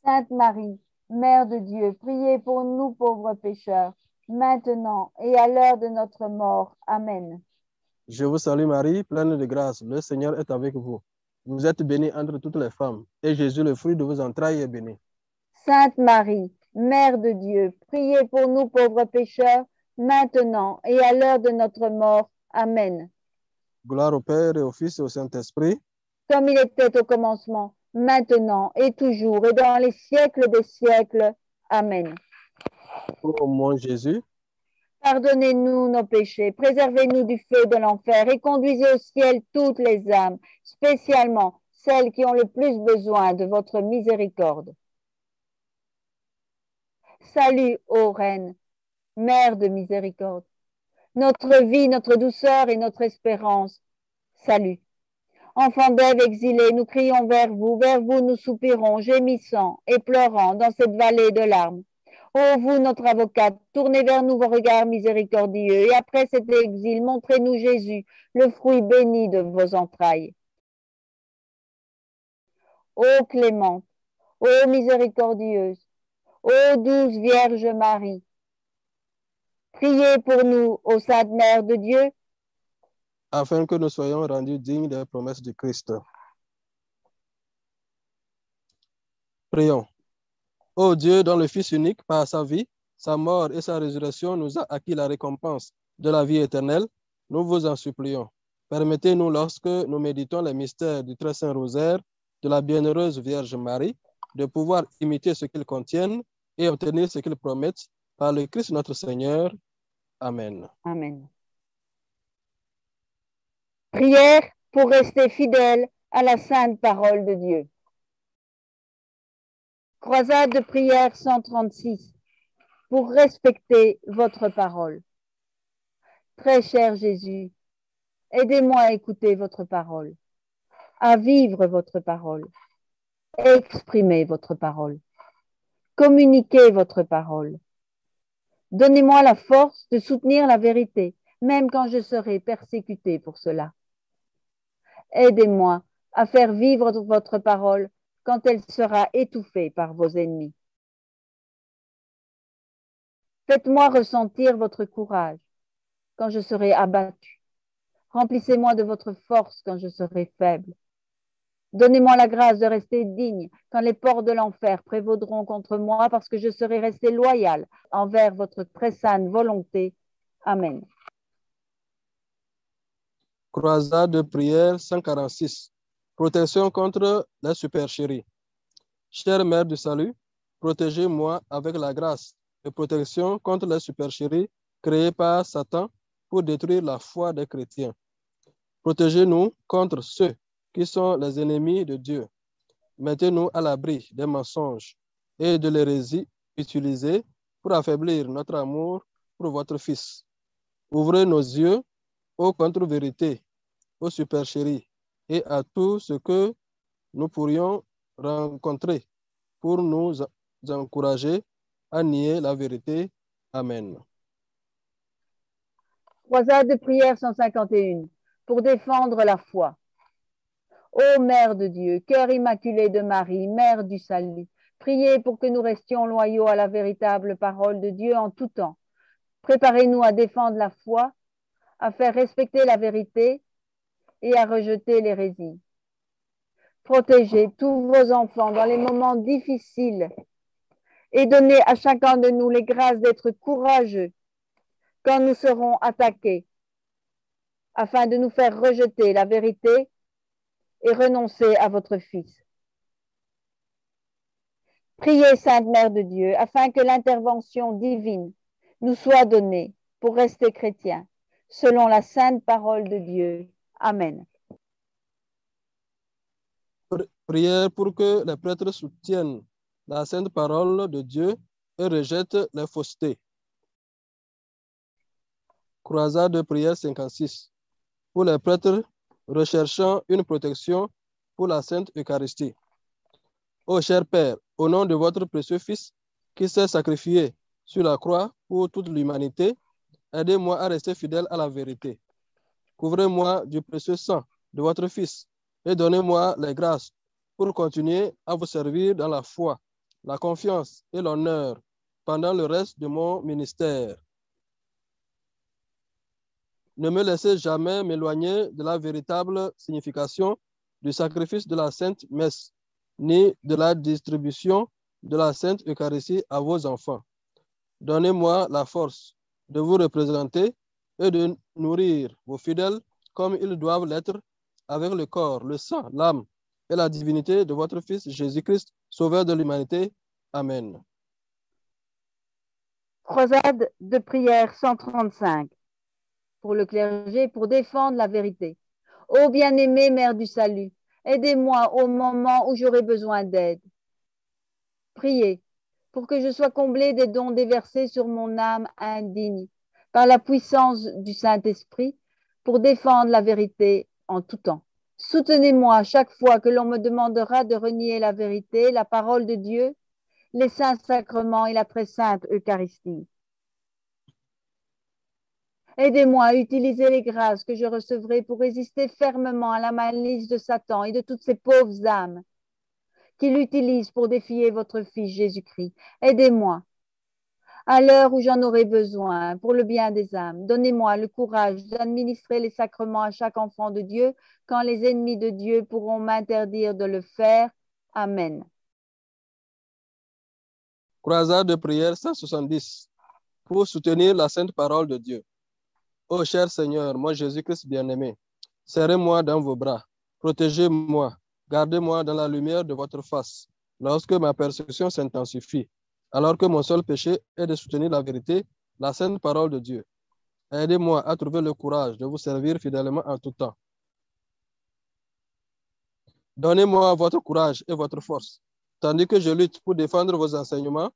Sainte Marie, Mère de Dieu, priez pour nous pauvres pécheurs, maintenant et à l'heure de notre mort. Amen. Je vous salue Marie, pleine de grâce. Le Seigneur est avec vous. Vous êtes bénie entre toutes les femmes. Et Jésus, le fruit de vos entrailles, est béni. Sainte Marie, Mère de Dieu, priez pour nous pauvres pécheurs, maintenant et à l'heure de notre mort. Amen. Gloire au Père et au Fils et au Saint-Esprit. Comme il était au commencement, maintenant et toujours et dans les siècles des siècles. Amen. Ô mon Jésus, pardonnez-nous nos péchés, préservez-nous du feu de l'enfer et conduisez au ciel toutes les âmes, spécialement celles qui ont le plus besoin de votre miséricorde. Salut, ô Reine, Mère de miséricorde, notre vie, notre douceur et notre espérance. Salut. Enfants d'Ève exilés, nous crions vers vous nous soupirons, gémissant et pleurant dans cette vallée de larmes. Ô vous, notre avocate, tournez vers nous vos regards miséricordieux, et après cet exil, montrez-nous Jésus, le fruit béni de vos entrailles. Ô clémente, ô miséricordieuse, ô douce Vierge Marie, priez pour nous, ô Sainte Mère de Dieu, afin que nous soyons rendus dignes des promesses du Christ. Prions. Ô Dieu, dont le Fils unique, par sa vie, sa mort et sa résurrection, nous a acquis la récompense de la vie éternelle, nous vous en supplions. Permettez-nous, lorsque nous méditons les mystères du très saint rosaire de la bienheureuse Vierge Marie, de pouvoir imiter ce qu'ils contiennent et obtenir ce qu'ils promettent par le Christ notre Seigneur. Amen. Amen. Prière pour rester fidèle à la sainte parole de Dieu. Croisade de prière 136. Pour respecter votre parole. Très cher Jésus, aidez-moi à écouter votre parole, à vivre votre parole, exprimer votre parole, communiquer votre parole. Donnez-moi la force de soutenir la vérité, même quand je serai persécuté pour cela. Aidez-moi à faire vivre votre parole quand elle sera étouffée par vos ennemis. Faites-moi ressentir votre courage quand je serai abattu. Remplissez-moi de votre force quand je serai faible. Donnez-moi la grâce de rester digne quand les portes de l'enfer prévaudront contre moi, parce que je serai resté loyal envers votre très sainte volonté. Amen. Croisade de prière 146. Protection contre les supercheries. Chère Mère du Salut, protégez-moi avec la grâce et protection contre les supercheries créées par Satan pour détruire la foi des chrétiens. Protégez-nous contre ceux qui sont les ennemis de Dieu. Mettez-nous à l'abri des mensonges et de l'hérésie utilisée pour affaiblir notre amour pour votre Fils. Ouvrez nos yeux aux contre-vérités, aux supercheries et à tout ce que nous pourrions rencontrer pour nous encourager à nier la vérité. Amen. Croisade de prière 151 pour défendre la foi. Ô Mère de Dieu, cœur immaculé de Marie, Mère du salut, priez pour que nous restions loyaux à la véritable parole de Dieu en tout temps. Préparez-nous à défendre la foi, à faire respecter la vérité et à rejeter l'hérésie. Protégez tous vos enfants dans les moments difficiles et donnez à chacun de nous les grâces d'être courageux quand nous serons attaqués, afin de nous faire rejeter la vérité et renoncer à votre Fils. Priez, Sainte Mère de Dieu, afin que l'intervention divine nous soit donnée pour rester chrétiens, selon la sainte parole de Dieu. Amen. Prière pour que les prêtres soutiennent la sainte parole de Dieu et rejettent les faussetés. Croisade de prière 56. Pour les prêtres recherchant une protection pour la Sainte Eucharistie. Ô cher Père, au nom de votre précieux Fils, qui s'est sacrifié sur la croix pour toute l'humanité, aidez-moi à rester fidèle à la vérité. Couvrez-moi du précieux sang de votre Fils et donnez-moi les grâces pour continuer à vous servir dans la foi, la confiance et l'honneur pendant le reste de mon ministère. Ne me laissez jamais m'éloigner de la véritable signification du sacrifice de la Sainte Messe, ni de la distribution de la Sainte Eucharistie à vos enfants. Donnez-moi la force de vous représenter et de nourrir vos fidèles comme ils doivent l'être, avec le corps, le sang, l'âme et la divinité de votre Fils Jésus-Christ, Sauveur de l'humanité. Amen. Croisade de prière 135 pour le clergé, pour défendre la vérité. Ô bien-aimée Mère du Salut, aidez-moi au moment où j'aurai besoin d'aide. Priez pour que je sois comblée des dons déversés sur mon âme indigne par la puissance du Saint-Esprit pour défendre la vérité en tout temps. Soutenez-moi chaque fois que l'on me demandera de renier la vérité, la parole de Dieu, les saints sacrements et la très sainte Eucharistie. Aidez-moi à utiliser les grâces que je recevrai pour résister fermement à la malice de Satan et de toutes ces pauvres âmes qui l'utilisent pour défier votre Fils Jésus-Christ. Aidez-moi à l'heure où j'en aurai besoin pour le bien des âmes. Donnez-moi le courage d'administrer les sacrements à chaque enfant de Dieu quand les ennemis de Dieu pourront m'interdire de le faire. Amen. Croisade de prière 170 pour soutenir la sainte parole de Dieu. Ô cher Seigneur, moi Jésus-Christ bien-aimé, serrez-moi dans vos bras, protégez-moi, gardez-moi dans la lumière de votre face, lorsque ma persécution s'intensifie, alors que mon seul péché est de soutenir la vérité, la sainte parole de Dieu. Aidez-moi à trouver le courage de vous servir fidèlement en tout temps. Donnez-moi votre courage et votre force, tandis que je lutte pour défendre vos enseignements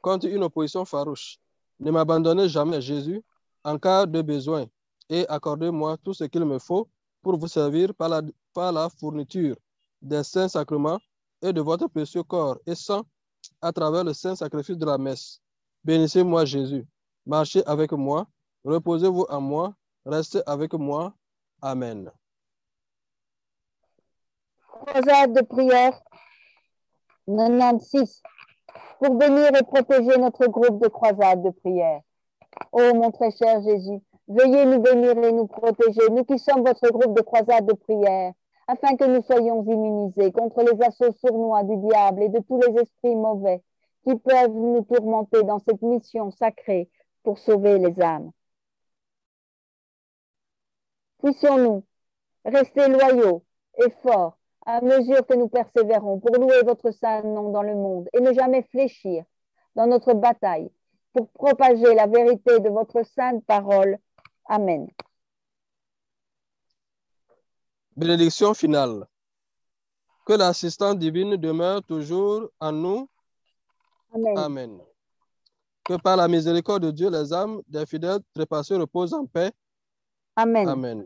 contre une opposition farouche. Ne m'abandonnez jamais, Jésus, en cas de besoin, et accordez-moi tout ce qu'il me faut pour vous servir par la fourniture des saints sacrements et de votre précieux corps et sang à travers le saint sacrifice de la messe. Bénissez-moi, Jésus. Marchez avec moi, reposez-vous en moi, restez avec moi. Amen. Croisade de prière 96 pour bénir et protéger notre groupe de croisade de prière. Ô mon très cher Jésus, veuillez nous bénir et nous protéger, nous qui sommes votre groupe de croisade de prière, afin que nous soyons immunisés contre les assauts sournois du diable et de tous les esprits mauvais qui peuvent nous tourmenter dans cette mission sacrée pour sauver les âmes. Puissions-nous rester loyaux et forts à mesure que nous persévérons pour louer votre saint nom dans le monde et ne jamais fléchir dans notre bataille pour propager la vérité de votre sainte parole. Amen. Bénédiction finale. Que l'assistance divine demeure toujours en nous. Amen. Amen. Que par la miséricorde de Dieu, les âmes des fidèles trépassés reposent en paix. Amen. Amen.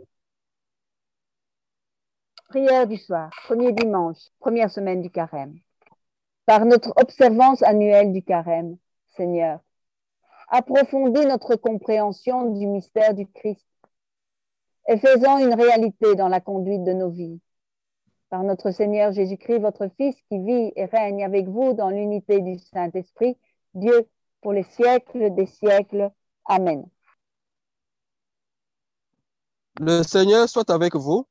Prière du soir, premier dimanche, première semaine du carême. Par notre observance annuelle du carême, Seigneur, approfondis notre compréhension du mystère du Christ et faisons une réalité dans la conduite de nos vies. Par notre Seigneur Jésus-Christ, votre Fils, qui vit et règne avec vous dans l'unité du Saint-Esprit, Dieu, pour les siècles des siècles. Amen. Le Seigneur soit avec vous.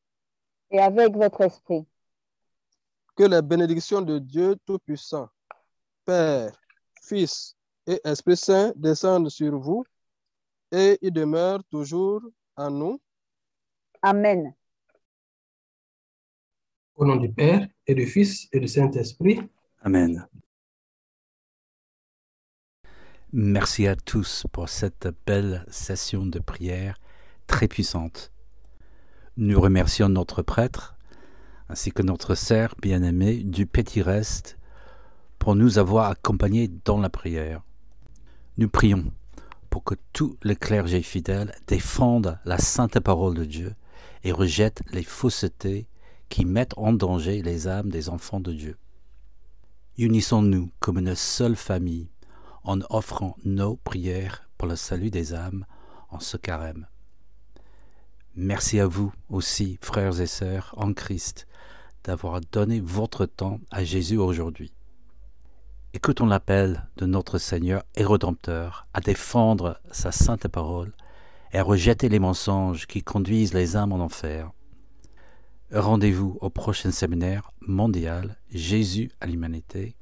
Et avec votre esprit. Que les bénédictions de Dieu Tout-Puissant, Père, Fils et Esprit Saint descendent sur vous et y demeurent toujours en nous. Amen. Au nom du Père et du Fils et du Saint-Esprit. Amen. Merci à tous pour cette belle session de prière très puissante. Nous remercions notre prêtre ainsi que notre sœur bien-aimée du Petit Reste pour nous avoir accompagnés dans la prière. Nous prions pour que tous les clergés fidèles défendent la sainte parole de Dieu et rejettent les faussetés qui mettent en danger les âmes des enfants de Dieu. Unissons-nous comme une seule famille en offrant nos prières pour le salut des âmes en ce carême. Merci à vous aussi, frères et sœurs en Christ, d'avoir donné votre temps à Jésus aujourd'hui. Écoutons l'appel de notre Seigneur et Rédempteur à défendre sa sainte parole et à rejeter les mensonges qui conduisent les âmes en enfer. Rendez-vous au prochain séminaire mondial Jésus à l'humanité.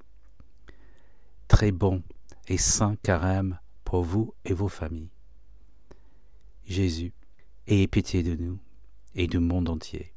Très bon et saint carême pour vous et vos familles. Jésus, ayez pitié de nous et du monde entier.